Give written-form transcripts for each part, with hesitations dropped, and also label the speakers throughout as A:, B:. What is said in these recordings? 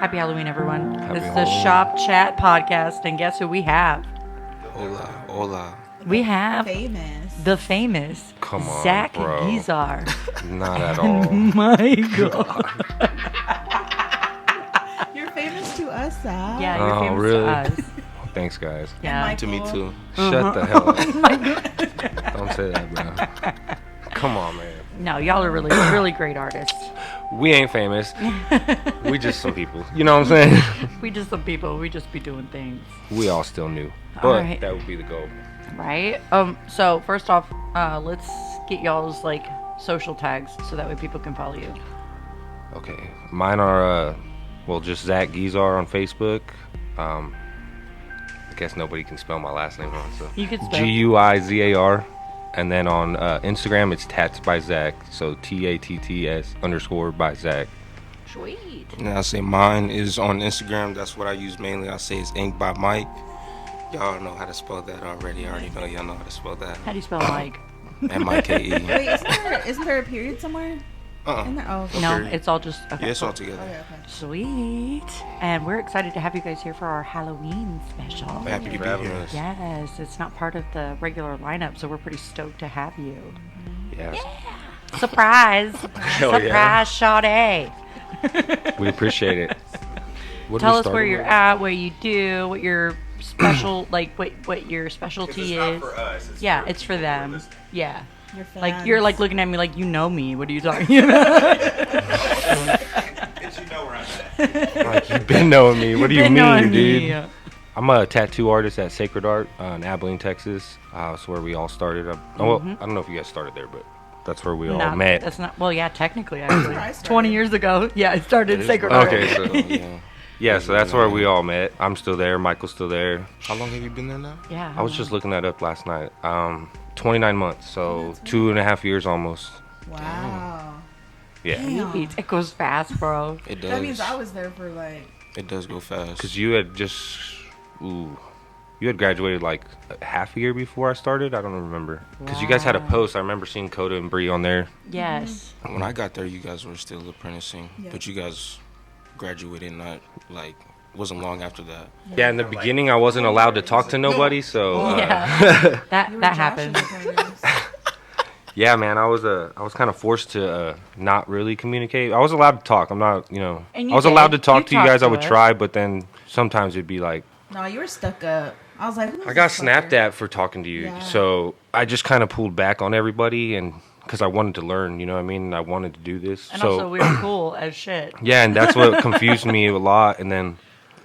A: Happy Halloween, everyone.
B: Happy
A: This is the
B: Halloween.
A: Shop Chat Podcast, and guess who we have?
B: Hola, hola.
A: We have
C: Famous.
A: the famous
B: Come on,
A: Zach
B: bro.
A: Guizar.
B: Not at all.
A: My God.
C: You're famous to us, Zach.
A: Yeah, you're
B: Oh,
A: famous
B: really?
A: to us.
B: Thanks, guys.
A: Yeah.
C: Mike-
D: To me too.
B: Shut the hell up.
A: My God.
B: Don't say that, bro. Come on, man.
A: No, y'all are really great artists.
B: We ain't famous. We just some people. You know what I'm saying?
A: We just some people. We just be doing things.
B: We all still new. But
A: Alright.
B: that would be the goal.
A: Right? So first off, let's get y'all's like social tags so that way people can follow you.
B: Okay. Mine are, just Zach Guizar on Facebook. I guess nobody can spell my last name wrong, so.
A: You can spell.
B: Guizar. And then on Instagram, it's Tats by Zach. So TATTS_ by Zach.
A: Sweet.
D: And I say mine is on Instagram. That's what I use mainly. I say it's Ink by Mike. Y'all know how to spell that already. I already know y'all know how to spell that.
A: How do you spell Mike?
D: M-I-K-E.
C: Wait, isn't there a period somewhere? Isn't there? Oh, okay.
A: No,
D: period.
A: it's all just. Okay.
D: Yeah, it's all together.
C: Okay.
A: Sweet. And we're excited to have you guys here for our Halloween special.
D: I'm happy to be
B: having
D: here.
B: us.
A: Yes, it's not part of the regular lineup, so we're pretty stoked to have you.
B: Yeah.
A: Surprise!
B: Hell yeah.
A: Surprise, Sade.
B: We appreciate it. What
A: Tell
B: we
A: us where
B: started
A: you're
B: with?
A: at, what you do, what your special, like what your specialty is. Yeah, it's for them. Yeah.
C: Your fans.
A: Like you're like looking at me like you know me. What are you talking about?
B: Like, you've been knowing me. What do you
A: Been
B: mean,
A: knowing
B: dude?
A: me.
B: I'm a tattoo artist at Sacred Art in Abilene, Texas. That's where we all started. Well, I don't know if you guys started there, but that's where we all
A: Not-
B: met.
A: That's not. Well, yeah, technically, actually,
C: I started.
A: 20 years ago. Yeah, I started
D: It is
A: Sacred
D: right.
A: Art.
B: Okay, so
D: Yeah.
B: yeah, so that's where we all met. I'm still there. Michael's still there.
D: How long have you been there now?
A: Yeah.
B: I was just looking that up last night. 29 months, so 2.5 years almost.
C: Wow.
B: Yeah,
C: Damn.
A: It goes fast, bro.
D: It does.
C: That means I was there for like.
D: It does go fast.
B: because you had you had graduated like half a year before I started. I don't remember because you guys had a
A: Wow.
B: post. I remember seeing Coda and Bree on there.
A: Yes.
D: When I got there, you guys were still apprenticing,
C: Yeah.
D: but you guys graduated not like wasn't long after that.
B: Yeah, in the beginning, I wasn't allowed to talk to nobody, so
A: Yeah.
C: You
A: that
C: were
A: happened.
C: Josh's apprentice.
B: yeah, man, I was kind of forced to not really communicate. I was allowed to talk. I'm not,
A: And
B: I
A: you
B: was
A: did.
B: allowed to talk
A: You
B: to you guys.
A: talked
B: I
A: to
B: would
A: us.
B: try, but then sometimes it'd be like
C: No, you were stuck up. I was like,
B: I got snapped at for talking to you,
C: Yeah.
B: so I just kind of pulled back on everybody, and because I wanted to learn, you know what I mean? I wanted to do this.
A: And
B: so
A: also, we were cool as shit.
B: yeah, and that's what confused me a lot. And then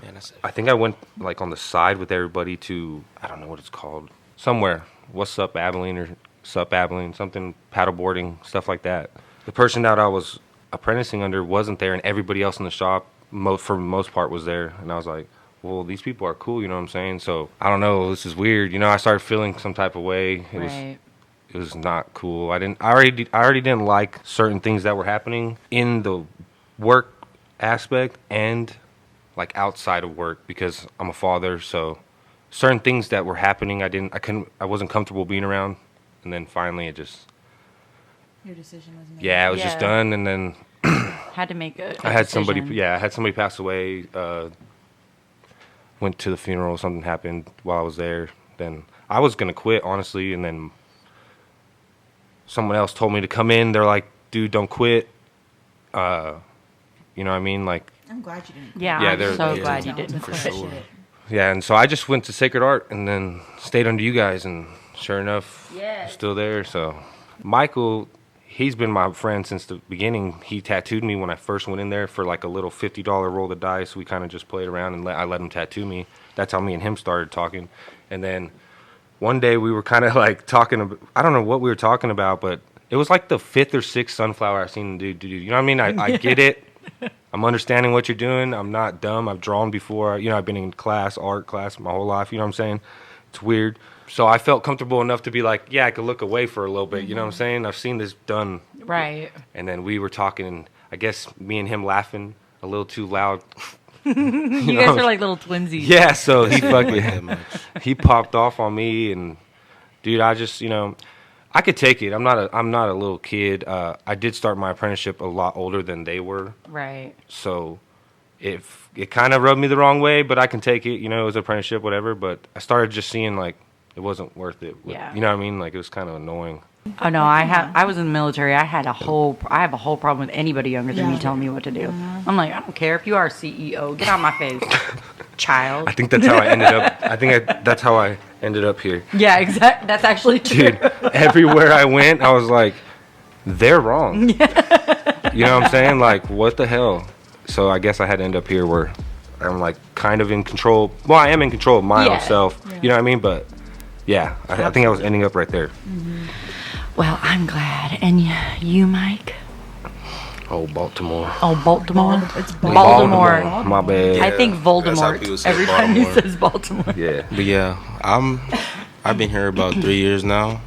D: Man, that's
B: I think I went like on the side with everybody to I don't know what it's called somewhere. What's up, Abilene or sup Abilene? Something paddleboarding stuff like that. The person that I was apprenticing under wasn't there, and everybody else in the shop, for the most part, was there. And I was like, well, these people are cool. You know what I'm saying? So I don't know. This is weird. I started feeling some type of way.
A: Right.
B: It was not cool. I already didn't like certain things that were happening in the work aspect and like outside of work because I'm a father. So certain things that were happening, I wasn't comfortable being around. And then finally it just,
C: Your decision was made.
B: yeah, it was just
A: Yeah.
B: done. And then
A: Had to make a
B: I had somebody
A: decision.
B: pass away, went to the funeral, something happened while I was there. Then I was going to quit, honestly, and then someone else told me to come in. They're like, dude, don't quit. You know what I mean? Like,
C: I'm glad you didn't.
A: Yeah,
B: Yeah,
A: I'm
B: they're-
A: so
B: yeah,
A: glad you
C: Don't
A: didn't
D: for
A: quit.
D: sure.
B: yeah, and so I just went to Sacred Art and then stayed under you guys, and sure enough,
A: Yes.
B: still there. So Michael, he's been my friend since the beginning. He tattooed me when I first went in there for like a little $50 roll of dice. We kind of just played around and I let him tattoo me. That's how me and him started talking. And then one day we were kind of like talking. I don't know what we were talking about, but it was like the 5th or 6th sunflower I've seen the dude do. You know what I mean? I get it. I'm understanding what you're doing. I'm not dumb. I've drawn before. I've been in art class my whole life. You know what I'm saying? It's weird. So I felt comfortable enough to be like, yeah, I could look away for a little bit. You know what I'm saying? I've seen this done.
A: Right.
B: And then we were talking, and I guess me and him laughing a little too loud.
A: You guys are like little twinsies.
B: Yeah, so he
D: that
B: fucking
D: much.
B: he popped off on me, and dude, I just I could take it. I'm not a little kid. I did start my apprenticeship a lot older than they were,
A: Right.
B: so it kind of rubbed me the wrong way, but I can take it. You know, it was an apprenticeship, whatever. But I started just seeing like it wasn't worth it.
A: Yeah.
B: You know what I mean? Like it was kind of annoying.
A: Oh no, I was in the military. I have a whole problem with anybody younger than me telling me what to do. I'm like, I don't care if you are a CEO. Get out of my face, child.
B: I think that's how I ended up. That's how I ended up here.
A: Yeah, exactly. That's actually true.
B: Dude, everywhere I went, I was like, they're wrong. You know what I'm saying? Like, what the hell? So I guess I had to end up here where I'm like kind of in control. Well, I am in control of my own self. Yeah. You know what I mean? But yeah, I think I was ending up right there.
A: Mm-hmm. Well, I'm glad. And you, Mike?
B: Oh, Baltimore.
A: Oh, Baltimore.
C: It's
A: Baltimore.
B: My bad.
A: I think Voldemort every time he says Baltimore.
B: Yeah.
D: But yeah, I've been here about 3 years now.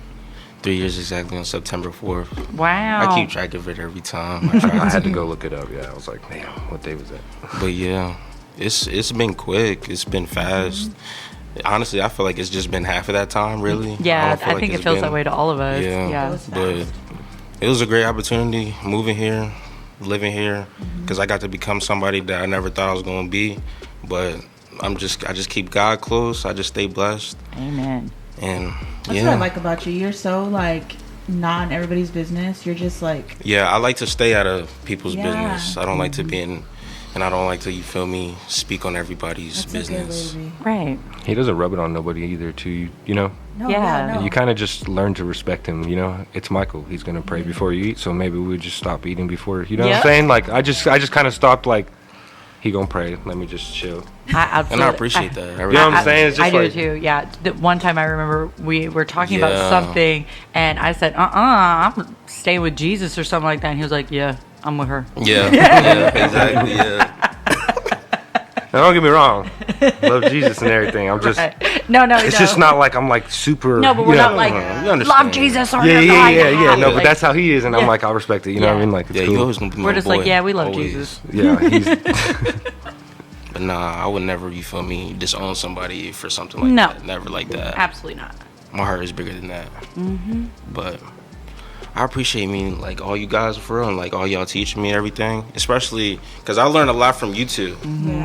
D: 3 years exactly on September 4th.
A: Wow.
D: I keep track of it every time.
B: I had to go look it up. Yeah, I was like, man, what day was that?
D: But yeah, it's been quick. It's been fast. Honestly, I feel like it's just been half of that time, really.
A: Yeah, I think it feels that way to all of us. Yeah.
D: But it was a great opportunity moving here, living here, because I got to become somebody that I never thought I was going to be. But I just keep God close. I just stay blessed.
A: Amen.
D: And
C: that's what I like about you. You're so like not in everybody's business. You're just like
D: I like to stay out of people's business. I don't like to be in. And I don't like to, you feel me, speak on everybody's business.
A: Right.
B: He doesn't rub it on nobody either, too, you know?
C: No,
A: Yeah.
C: no.
B: You kind of just learn to respect him, you know? It's Michael. He's going to pray before you eat, so maybe we would just stop eating before, you know what I'm saying? Like, I just kind of stopped, like, he going to pray. Let me just chill.
D: And I appreciate that.
B: You know what I'm saying? It's just
A: I do
B: like,
A: too, yeah. One time I remember we were talking about something, and I said, I'm staying with Jesus or something like that. And he was like, yeah, I'm with her.
D: Yeah, exactly, yeah.
B: Now, don't get me wrong. Love Jesus and everything. I'm just...
A: Right. No.
B: It's just not like I'm like super...
A: No, but we're not like, love Jesus or
B: Yeah. No, but that's how he is, and I'm like, I'll respect it. You know what I mean? Like, it's cool.
D: You always gonna be my
A: We're just
D: boy,
A: like, yeah, we love
D: always.
A: Jesus.
B: Yeah, he's...
D: But nah, I would never, you feel me, disown somebody for something like that. Never like that.
A: Absolutely not.
D: My heart is bigger than that. But I appreciate like all you guys for real, and like all y'all teaching me and everything, especially because I learned a lot from you two,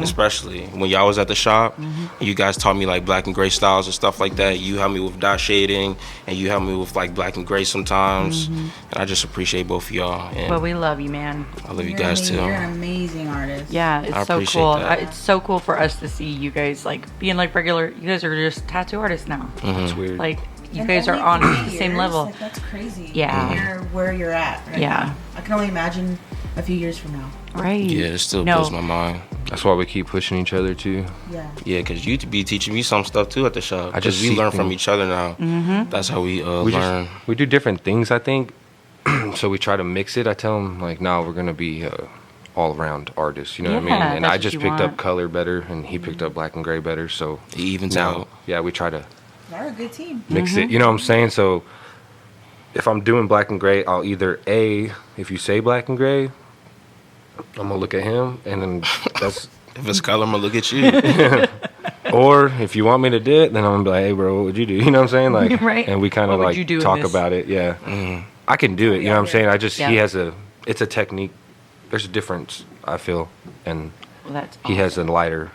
D: especially when y'all was at the shop. You guys taught me like black and gray styles and stuff like that. You helped me with dot shading, and you helped me with like black and gray sometimes. And I just appreciate both of y'all. And
A: well, we love you, man.
D: I love you guys too.
C: You're an amazing artist.
A: Yeah, it's so cool. It's so cool for us to see you guys like being like regular. You guys are just tattoo artists now.
B: It's weird.
A: Like you guys are on the same level.
C: Like, that's crazy.
A: Yeah.
C: You're where you're at right now. I can only imagine a few years from now.
A: Right.
D: Yeah, it still blows my mind.
B: That's why we keep pushing each other too.
C: Yeah.
D: Yeah, because you be teaching me some stuff too at the shop.
B: Just
D: we learn from each other now. That's how we learn.
B: We do different things, I think. So we try to mix it. I tell them like, no, we're gonna be all around artists. You know what I mean? And I just picked up color better, and he picked up black and gray better. So
D: he evens
B: now,
D: out.
B: yeah, we try to.
C: You're a good team.
B: Mix it. You know what I'm saying? So if I'm doing black and gray, I'll either if you say black and gray, I'm gonna look at him, and then that's.
D: If it's color, I'm gonna look at you.
B: Or if you want me to do it, then I'm gonna be like, hey, bro, what would you do? You know what I'm saying? Like,
A: right.
B: And we kind of like talk about it. Yeah. I can do it. You know what I'm saying? He has it's a technique. There's a difference, I feel, and he has a lighter.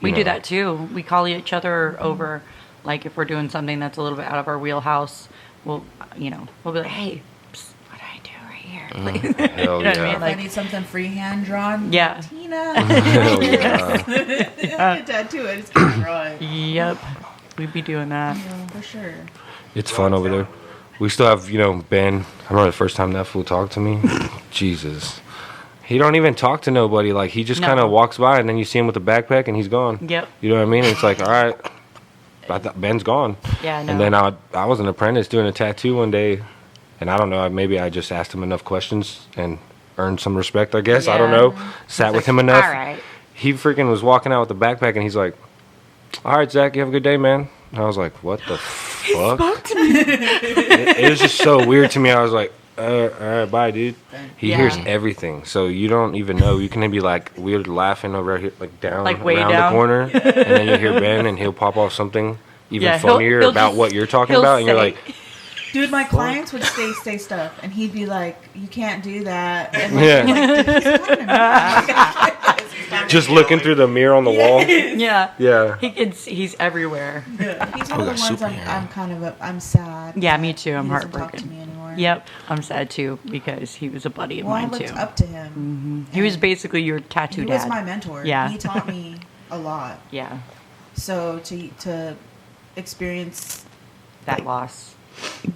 A: We do that too. We call each other over, like if we're doing something that's a little bit out of our wheelhouse. We'll be like, hey, what do I do right here?
B: Hell
A: you know what I mean?
C: If I need something freehand drawn,
A: yeah.
C: Teena. Tattoo it. Just keep drawing.
A: Yep. We'd be doing that.
C: Yeah, for sure.
B: It's fun over there. We still have, Ben. I remember the first time that fool talked to me. Jesus. He don't even talk to nobody. Like, he just kind of walks by, and then you see him with a backpack, and he's gone.
A: Yep.
B: You know what I mean? It's like, all right, I thought Ben's gone.
A: Yeah, I know.
B: And then I was an apprentice doing a tattoo one day, and I don't know, maybe I just asked him enough questions and earned some respect, I guess. I don't know. Sat with him enough.
A: All right.
B: He freaking was walking out with the backpack, and he's like, all right, Zach, you have a good day, man. And I was like, what the fuck? He spoke to me. It was just so weird to me. I was like, all right, bye, dude. He hears everything, so you don't even know. You can be like weird laughing over here, like down,
A: like way
B: around
A: down
B: the corner, and then you hear Ben, and he'll pop off something even funnier
A: he'll
B: about what you're talking about, and you're like,
C: dude, my clients would say stuff, and he'd be like, you can't do that. And
B: Just looking through the mirror on the wall.
A: Yeah.
B: Yeah.
A: He's everywhere.
C: He's one of the
D: got
C: ones
D: superhero.
C: I'm kind of I'm sad.
A: Yeah,
C: that
A: me too. I'm
C: he doesn't
A: heartbroken.
C: Talk to me anymore.
A: Yep. I'm sad too because he was a buddy of
C: Well, I
A: mine
C: looked
A: too.
C: up to him.
A: He was basically your tattoo
C: He
A: dad.
C: was my mentor.
A: Yeah.
C: He taught me a lot.
A: Yeah.
C: So to experience
A: That
C: like,
A: loss.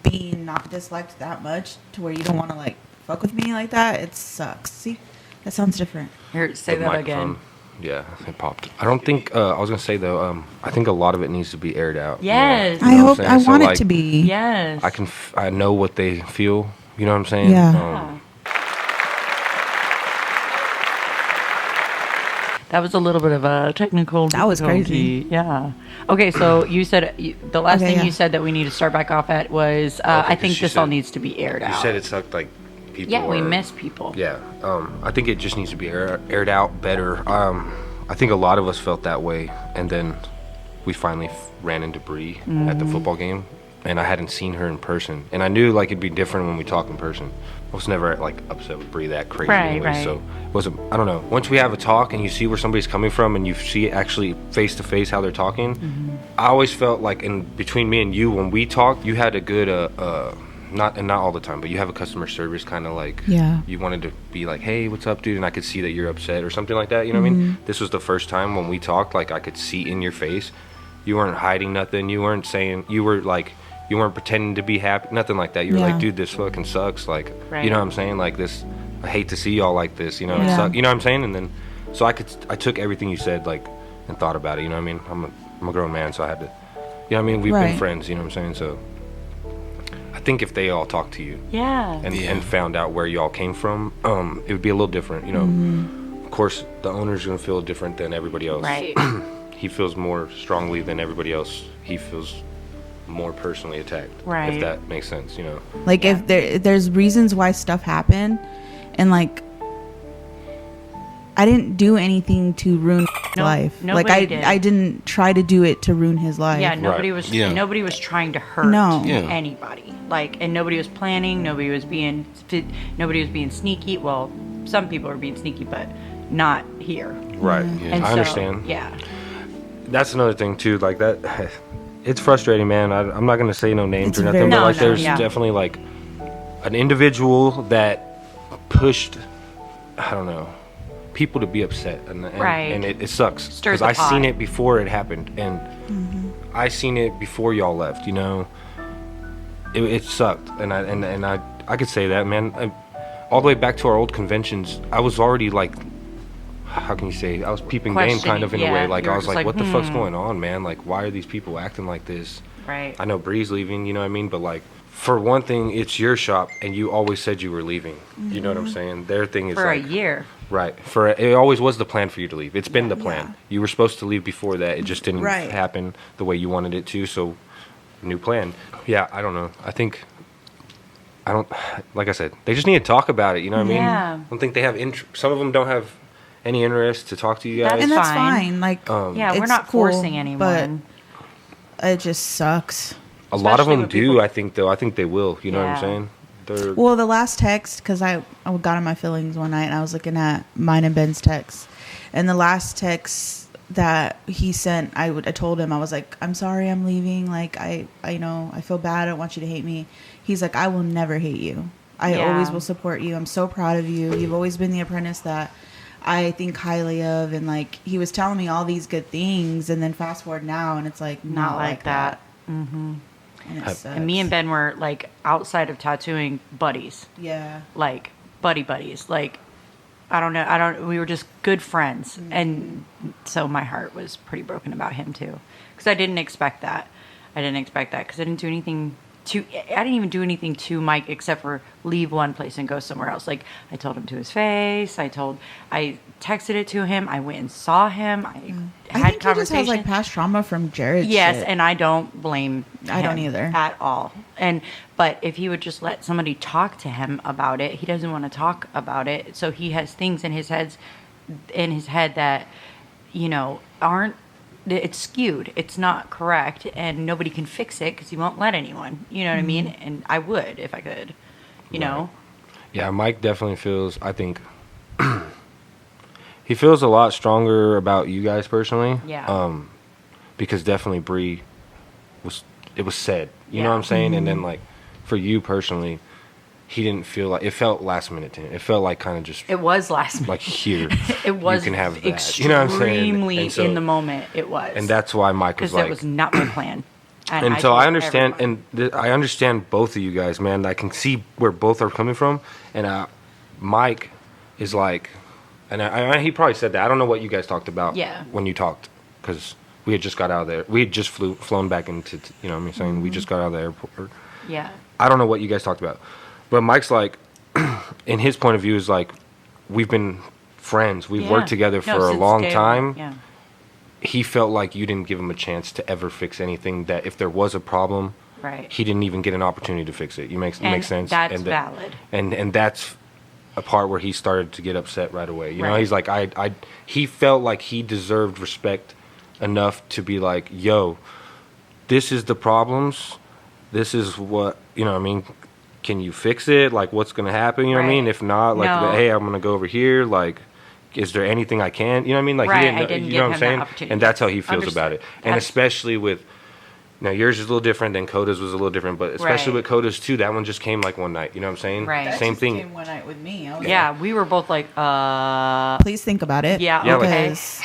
C: being not disliked that much to where you don't want to like fuck with me like that, it sucks. See, that sounds different.
A: Here, say
B: The
A: that
B: microphone.
A: again.
B: Yeah, it popped. I don't think. I was gonna say though. I think a lot of it needs to be aired out.
A: Yes.
B: You
C: I
B: know what
C: hope
B: I'm
C: I
B: saying? So,
C: want it
B: like,
C: to be.
A: Yes.
B: I know what they feel. You know what I'm saying?
C: Yeah.
A: That was a little bit of a technical.
C: That was crazy.
A: difficulty. Yeah. Okay, so you said the last
C: Okay,
A: thing
C: yeah.
A: you said that we need to start back off at was I
B: 'cause
A: think
B: she
A: this all
B: said-
A: needs to be aired
B: You
A: out.
B: said it sucked like people.
A: Yeah, we
B: are-
A: miss people.
B: Yeah. I think it just needs to be aired out better. I think a lot of us felt that way, and then we finally ran into Bree at the football game, and I hadn't seen her in person, and I knew like it'd be different when we talk in person. I was never like upset with Bree that crazy
A: Right,
B: anyway,
A: right.
B: so it wasn't. I don't know. Once we have a talk and you see where somebody's coming from, and you see actually face to face how they're talking, I always felt like in between me and you when we talked, you had a good not all the time, but you have a customer service kind of like
C: Yeah.
B: you wanted to be like, hey, what's up, dude? And I could see that you're upset or something like that. You know what I mean? This was the first time when we talked, like I could see in your face, you weren't hiding nothing. You weren't saying, you weren't pretending to be happy, nothing like that. You were
C: Yeah.
B: like, dude, this fucking sucks. Like,
A: Right.
B: you know what I'm saying? Like this, I hate to see y'all like this. You know, it
C: Yeah.
B: sucks. You know what I'm saying? And then, so I took everything you said like and thought about it. You know what I mean? I'm a grown man, so I had to. You know what I mean? We've been
C: Right.
B: friends. You know what I'm saying? So. I think if they all talked to you
A: Yeah.
B: and found out where y'all came from, it would be a little different, you know. Of course, the owner's gonna feel different than everybody else.
A: Right.
B: He feels more strongly than everybody else. He feels more personally attacked.
A: Right.
B: If that makes sense, you know.
C: Like if there's reasons why stuff happened, and like I didn't do anything to ruin his
A: No,
C: life.
A: nobody
C: Like
A: did.
C: I didn't try to do it to ruin his life.
A: Yeah, nobody
B: Right.
A: was.
D: Yeah.
A: Nobody was trying to hurt
C: No.
D: Yeah.
A: anybody. Like, and nobody was planning. Nobody was being sneaky. Well, some people are being sneaky, but not here.
B: Right.
A: And
B: I
A: so,
B: understand.
A: Yeah.
B: That's another thing too. Like that, it's frustrating, man. I'm not gonna say no names
C: It's
B: or nothing,
C: very
B: but
A: No,
B: like
A: no,
B: there's
A: yeah.
B: definitely like an individual that pushed. I don't know. People to be upset, and
A: Right.
B: and it sucks
A: Stirs
B: because
A: the
B: I seen
A: pot.
B: it before it happened, and I seen it before y'all left. You know, it sucked, and I could say that, man. All the way back to our old conventions, I was already like, how can you say? I was peeping game kind of in
A: Questioning,
B: a way.
A: yeah.
B: Like
A: You
B: I
A: were
B: was
A: just
B: like,
A: like,
B: what the fuck's going on, man? Like, why are these people acting like this?
A: Right.
B: I know Bree's leaving, you know what I mean? But like, for one thing, it's your shop, and you always said you were leaving. You know what I'm saying? Their thing is
A: For
B: like,
A: a year.
B: right. It always was the plan for you to leave. It's been the plan.
C: Yeah.
B: You were supposed to leave before that. It just didn't
C: Right.
B: happen the way you wanted it to. So, new plan. Yeah, I don't know. I don't. Like I said, they just need to talk about it. You know what I mean?
A: Yeah.
B: I don't think they have. Some of them don't have any interest to talk to you guys.
A: That's
C: And that's
A: fine.
C: fine. Like
A: Yeah, we're
C: it's
A: not
C: cool,
A: forcing anyone.
C: But it just sucks.
B: A lot of
A: Especially
B: them
A: when
B: do.
A: people-
B: I think though. I think they will. You know what I'm
A: Yeah.
B: saying? They're.
C: Well, the last text, because I got in my feelings one night and I was looking at mine and Ben's text, and the last text that he sent, I told him, I was like, I'm sorry, I'm leaving. Like I feel bad. I don't want you to hate me. He's like, I will never hate you. I
A: Yeah.
C: always will support you. I'm so proud of you. You've always been the apprentice that I think highly of. And like he was telling me all these good things, and then fast forward now, and it's like
A: Not like that.
C: And it sucks.
A: And me and Ben were like outside of tattooing buddies.
C: yeah.
A: Like buddies. Like I don't know. We were just good friends. And so my heart was pretty broken about him too. Because I didn't expect that. Because I didn't do anything I didn't even do anything to Mike except for leave one place and go somewhere else. Like I told him to his face. I texted it to him. I went and saw him. I
C: I
A: had
C: think he just
A: conversation.
C: has like past trauma from Jared.
A: Yes,
C: shit.
A: and I don't blame
C: I don't
A: him
C: either.
A: at all. But if he would just let somebody talk to him about it, he doesn't want to talk about it. So he has things in his head that aren't. It's skewed. It's not correct, and nobody can fix it because he won't let anyone. You know what I mean? And I would if I could. You know.
B: Yeah, Mike definitely feels. I think He feels a lot stronger about you guys personally.
A: Yeah.
B: Because definitely Bree it was said. You know
A: Yeah.
B: what I'm saying? And then like for you personally, he didn't feel like it felt last minute to him. It felt like kind of just
A: It was last minute.
B: like here.
A: It was
B: you can have that.
A: extremely
B: You know what I'm saying? And so-
A: in the moment. It was.
B: And that's why Mike was
A: because
B: like,
A: that was not my plan.
B: and so
A: told
B: I understand,
A: everyone.
B: and I understand both of you guys, man. I can see where both are coming from, and Mike is like, and he probably said that. I don't know what you guys talked about
A: Yeah.
B: when you talked, because we had just got out of there. We had just flown back into, you know what I'm saying? We just got out of the airport.
A: Yeah.
B: I don't know what you guys talked about, but Mike's like, in his point of view, is like, we've been friends. We've worked together for a
A: since
B: long
A: day
B: time.
A: one. Yeah.
B: He felt like you didn't give him a chance to ever fix anything, that if there was a problem,
A: Right.
B: he didn't even get an opportunity to fix it. Makes sense?
A: That's
B: and
A: valid.
B: And that's a part where he started to get upset right away. You know,
A: Right.
B: he's like, he felt like he deserved respect enough to be like, yo, this is the problems. This is what, you know what I mean? Can you fix it? Like, what's going to happen? You know what I mean?
A: Right.
B: If not, like,
A: No.
B: hey, I'm going to go over here. Like, is there anything I can? You know what I mean? Like,
A: Right,
B: he
A: I
B: didn't,
A: didn't
B: you
A: give
B: know what I'm
A: him that
B: saying?
A: opportunity.
B: And that's how he feels about it.
A: Understood.
B: And
A: That's-
B: especially with, now yours is a little different than Coda's was a little different, but especially
A: Right.
B: with Coda's too, that one just came like one night. You know what I'm saying?
A: Right.
C: That
B: Same
C: just
B: thing.
C: Came one night with me. I was
A: Yeah, we were both like,
C: Please think about it.
A: yeah,
B: Yeah, like-
A: okay.
C: Because,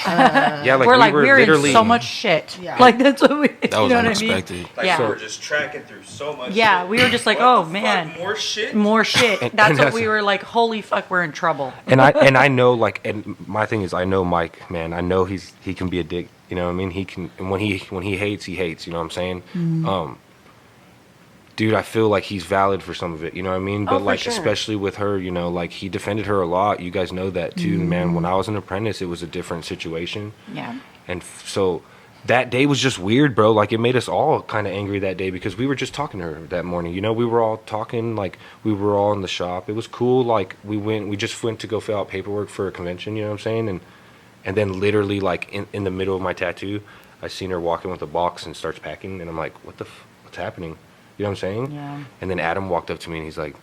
B: Yeah, like
A: we're like,
B: were
A: we're in
B: literally
A: so much shit.
C: Yeah.
A: Like, that's what we,
D: That
A: you
D: was
A: know
D: unexpected.
A: what I mean? Yeah.
E: we were just tracking through so much
A: Yeah,
E: shit.
A: we were just like,
E: What
A: oh,
E: the
A: man.
E: fuck, more shit?
A: More shit.
B: And
A: That's what
B: that's-
A: we were like, holy fuck, we're in trouble.
B: And I know, like, and my thing is, I know Mike, man. I know he can be a dick. You know what I mean? He can, and when he hates, he hates. You know what I'm saying? Dude, I feel like he's valid for some of it. You know what I mean? But
A: for
B: like,
A: sure.
B: especially with her, you know, like he defended her a lot. You guys know that too, man. When I was an apprentice, it was a different situation.
A: Yeah.
B: And so that day was just weird, bro. Like, it made us all kind of angry that day because we were just talking to her that morning. You know, we were all talking, like, we were all in the shop. It was cool. Like, we just went to go fill out paperwork for a convention, you know what I'm saying? And then literally, like, in the middle of my tattoo, I seen her walking with a box and starts packing. And I'm like, what's happening? You know what I'm saying?
A: Yeah.
B: And then Adam walked up to me and he's like,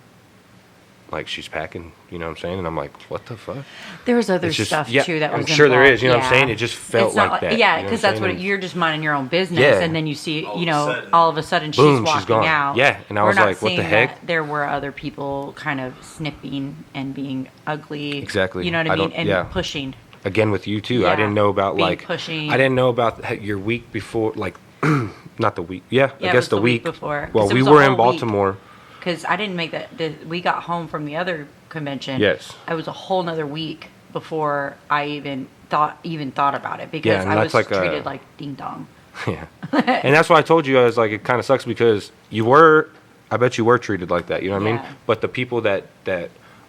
B: she's packing, you know what I'm saying? And I'm like, what the fuck?
A: There was other
B: It's just-
A: stuff
B: yeah,
A: too that
B: I'm
A: was
B: sure there
A: involved.
B: is, you know what I'm
A: Yeah.
B: saying? It just felt
A: It's not
B: like that.
A: Yeah,
B: you know
A: because
B: what I'm
A: that's what
B: saying?
A: you're just minding your own business,
B: Yeah.
A: and then you see,
E: All
A: you
E: of a
A: know,
E: sudden.
A: all of a sudden she's
B: Boom, she's
A: walking
B: gone.
A: out.
B: Yeah, and I
A: We're
B: was
A: not
B: like, what the
A: saying
B: heck?
A: that there were other people kind of snipping and being ugly.
B: Exactly.
A: You know what
B: I
A: I mean?
B: don't-
A: And
B: yeah.
A: pushing.
B: Again with you too. I
A: Yeah,
B: didn't know about
A: being
B: like
A: pushing.
B: I didn't know about your week before, like not the week. Yeah,
A: Yeah,
B: I
A: it
B: guess
A: was
B: the
A: the
B: week
A: week before, 'cause
B: Well,
A: it
B: we
A: was a
B: were in
A: whole week.
B: Baltimore.
A: Because I didn't make that. We got home from the other convention.
B: Yes.
A: It was a whole nother week before I even thought about it because
B: Yeah, and
A: I was
B: that's like
A: treated like ding dong.
B: Yeah, and that's why I told you guys, like, it kind of sucks because I bet you were treated like that. You know what I
A: Yeah.
B: mean? But the people that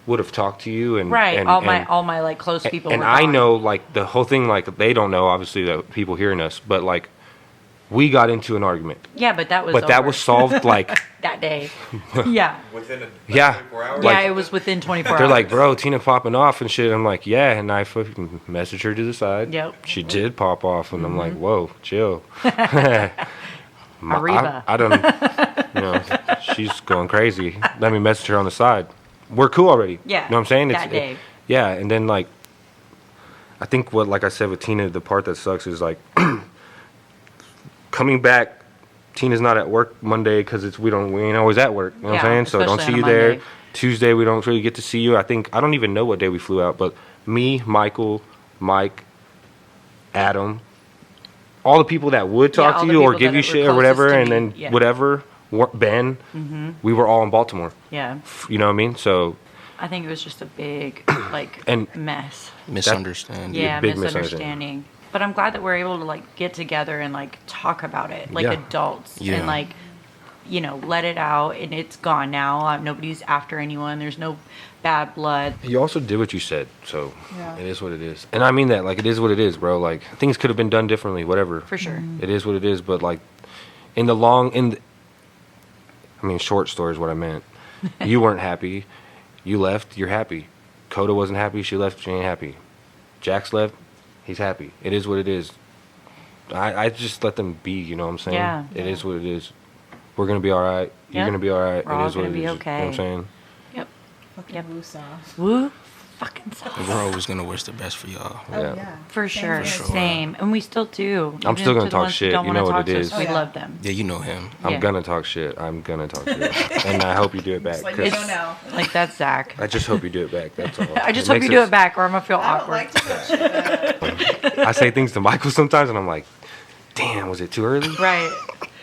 B: would have talked to you and
A: Right.
B: and,
A: all
B: and,
A: my like close people.
B: and
A: were
B: I
A: gone.
B: know, like, the whole thing, like, they don't know obviously, that people hearing us, but like we got into an argument,
A: Yeah, but that was.
B: but that
A: over
B: was solved like.
A: that day. Yeah.
E: Within
B: Yeah.
E: 24 hours?
B: Like-
A: Yeah, it was within 24
B: They're
A: hours.
B: like, bro, Tina popping off and shit. I'm like, yeah, and I fucking messaged her to the side.
A: Yep.
B: She did pop off, and I'm like, whoa, chill.
A: Arriba.
B: I don't, you know, she's going crazy. Let me message her on the side. We're cool already.
A: Yeah,
B: You know what I'm saying?
A: that day.
B: Yeah, and then, like, I think like I said with Tina, the part that sucks is, like, coming back, Tina's not at work Monday because we ain't always at work. You know what
A: Yeah,
B: I'm saying? So I don't
A: especially
B: see
A: on
B: you
A: a
B: there.
A: Monday.
B: Tuesday, we don't really get to see you. I don't even know what day we flew out, but me, Michael, Mike, Adam, all the people that would
A: Yeah,
B: talk
A: all
B: to
A: the
B: you or
A: people
B: give
A: that
B: you
A: were
B: shit or whatever,
A: closest to
B: and
A: me,
B: then
A: yeah.
B: whatever, Ben, we were all in Baltimore.
A: Yeah.
B: You know what I mean? So,
A: I think it was just a big like
B: And-
A: mess.
D: Misunderstanding.
A: Yeah,
B: big
A: misunderstanding. But I'm glad that we're able to like get together and like talk about it like
B: Yeah.
A: adults
D: Yeah.
A: and like let it out, and it's gone now. Nobody's after anyone. There's no bad blood.
B: you also did what you said, so
C: Yeah.
B: it is what it is. And I mean that, like, it is what it is, bro. Like, things could have been done differently, whatever.
A: For sure.
B: It is what it is, but, like, short story is what I meant. You weren't happy. You left, you're happy. Coda wasn't happy, she left, she ain't happy. Jax left, he's happy. It is what it is. I just let them be, you know what I'm saying?
A: Yeah.
B: It is what it is. We're going to be all right. You're
A: Yep.
B: going to be all right.
A: We're
B: It
A: all
B: is what
A: gonna
B: it
A: be
B: is.
A: okay.
B: You know what I'm saying?
A: Yep.
C: Fucking
A: Yep.
C: woosah.
A: Woo. fucking sucks.
D: We're always gonna wish the best for y'all.
B: Yeah.
A: For sure.
C: here.
D: sure.
A: Same. And we still do.
B: I'm
A: Even
B: still gonna
A: to the
B: talk
A: ones who
B: shit.
A: don't
B: You
A: wanna
B: know what
A: talk
B: it
A: to
B: is.
A: us, We
C: Oh, yeah.
A: love them.
D: Yeah, you know him.
B: I'm
A: Yeah.
B: gonna talk shit. I'm gonna talk shit. And I hope you do it back.
C: Like,
B: 'cause
C: you don't know.
A: Like, that's Zach.
B: I just hope you do it back. That's all.
A: I just
B: It
A: hope
B: makes
A: you do
B: us-
A: it back or I'm going to feel
C: I don't
A: awkward.
C: like to touch it.
B: I say things to Michael sometimes, and I'm like, "Damn, was it too early?
A: Right.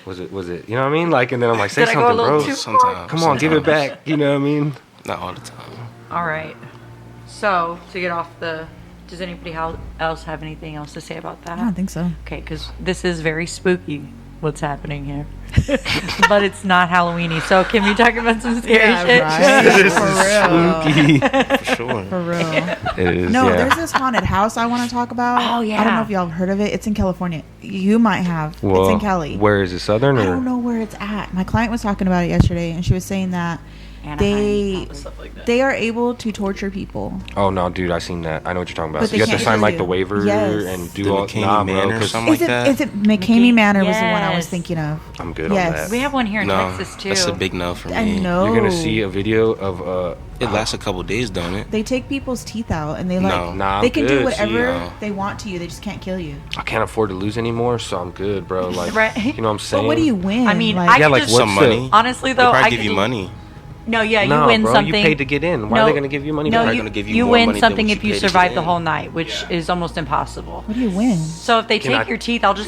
B: Was it? You know what I mean? Like, and then I'm like, "Say
A: Did I go a
B: something,
A: little
B: bro.
A: too
D: Sometimes.
B: Come on, give it
D: sometimes.
B: back." You know what I mean?
D: Not all the time.
A: All right. So, to get off does anybody else have anything else to say about that?
C: I don't think so.
A: Okay, because this is very spooky, what's happening here. But it's not Halloweeny. So, can we talk about some scary shit?
B: This
C: For
B: is
C: real.
B: spooky.
D: For sure.
C: For real.
B: It is.
C: No,
B: yeah.
C: there's this haunted house I want to talk about.
A: Oh, yeah.
C: I don't know if y'all have heard of it. It's in California. You might have.
B: Well,
C: it's in Cali.
B: Where is it? Southern or?
C: I don't know where it's at. My client was talking about it yesterday, and she was saying that
A: Anaheim, all the stuff like that.
C: they are able to torture people.
B: Oh no, dude, I seen that. I know what you're talking about.
C: But they
B: You have to
C: can't
B: sign
C: kill
B: like
C: you.
B: the waiver
C: Yes.
B: and do
D: The
B: all.
D: McKamey
B: Nah, bro,
D: Manor,
B: 'cause
D: something
C: Is
D: like
C: it?
D: that.
C: Is it McKamey Manor was the one I was
A: Yes.
C: thinking of.
B: I'm good
C: Yes.
B: on that.
A: We have one here in
D: No,
A: Texas, too.
D: that's a big no for
C: I
D: me.
C: know.
B: You're gonna see a video of
D: It lasts a couple days, don't it?
C: They take people's teeth out, and they like
D: No.
B: Nah,
C: they
B: I'm
C: can
B: good,
C: do whatever
D: no.
C: they want to you. They just can't kill you.
B: I can't afford to lose anymore, so I'm good, bro. Like,
A: Right.
B: you know what I'm saying?
C: But what do you win?
A: I mean,
C: like,
A: I
B: Yeah,
A: could
B: like
A: just,
B: what's
D: Some
B: the-
D: money.
A: honestly,
D: They'll
A: though,
D: probably
A: I
D: give
A: could
D: you money.
A: No, yeah, you
B: No,
A: win
B: bro,
A: something.
B: you paid to get in. Why are they gonna give you money
A: No,
B: back?
D: They're
A: you,
D: gonna give you
A: you
D: more
A: win
D: money than
A: something
D: what
A: if
D: you
A: you
D: paid to
A: survive
D: get
A: the
D: in.
A: whole night, which
D: Yeah.
A: is almost impossible.
C: what do you win?
A: So if they
B: Can
A: take
B: I-
A: your teeth, I could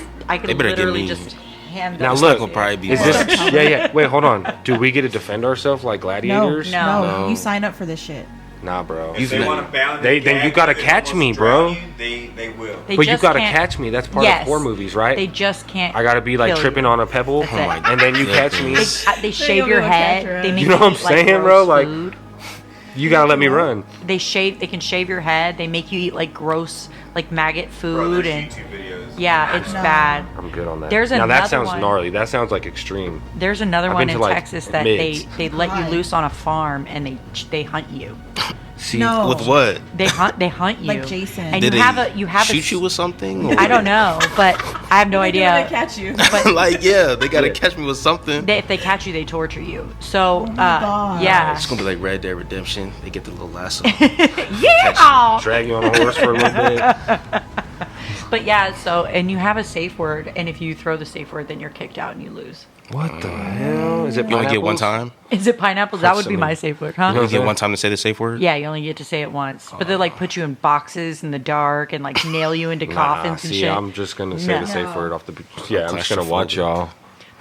D: They better give
A: literally
D: me-
A: just hand
B: Now
A: them.
B: look,
D: gonna probably be
B: is
D: more.
B: this? Yeah. Wait, hold on. Do we get to defend ourselves like
C: No,
B: gladiators?
A: No.
C: no,
D: No.
C: you sign up for this shit.
B: Nah, bro.
E: If they
D: not-
E: want to bound
B: They-
E: and
B: then you
E: gag
B: gotta
E: and
B: catch me,
E: almost
B: bro.
E: drown you, they will.
A: They
B: But you
A: just
B: gotta
A: can't-
B: catch me. That's part
A: Yes.
B: of horror movies, right?
A: They just can't.
B: I gotta be like
A: kill you.
B: tripping on a pebble,
A: That's it.
B: and then you catch me.
A: They shave your
C: you'll catch
A: head.
C: your
A: They
C: ass.
A: make
B: You know what I'm
A: eat, like,
B: saying,
A: gross
B: bro? Like-
A: food.
B: You gotta let me run.
A: They can shave your head. They make you eat like gross, like maggot
E: Bro,
A: food,
E: there's
A: and
E: YouTube videos.
A: yeah, it's
C: No.
A: bad.
B: I'm good on that.
A: There's
B: now that
A: another
B: sounds
A: one.
B: gnarly. That sounds like extreme.
A: There's another
B: I've
A: one
B: been
A: in
B: to, like,
A: Texas that
B: mids.
A: they let you
C: God.
A: loose on a farm and they hunt you.
B: See,
C: No.
D: With what?
A: They hunt you.
C: Like Jason.
A: And
D: Did
A: you
D: they
A: have
D: shoot
A: a
D: you with something? Or
A: I don't know, but I have no idea.
C: catch you.
A: But
D: like, yeah, they gotta
B: Yeah.
D: catch me with something.
A: if they catch you, they torture you. So,
C: Oh my God.
A: yeah,
D: It's gonna be like Red Dead Redemption. They get the little lasso.
A: yeah.
B: drag you on a horse for a little bit.
A: But yeah, so and you have a safe word, and if you throw the safe word, then you're kicked out and you lose.
B: What the hell? Is it
D: You only get one
B: pineapples?
D: time.
A: Is it pineapples? That would be
B: Something.
A: my safe word, huh?
B: You know
D: You
B: what
D: get
B: I'm
D: one time to say the safe word.
A: Yeah, you only get to say it once, but they like put you in boxes in the dark and like nail you into
B: Nah,
A: coffins and
B: see,
A: shit.
B: I'm just gonna say
A: No.
B: the safe word off the. Yeah, I'm just gonna watch y'all.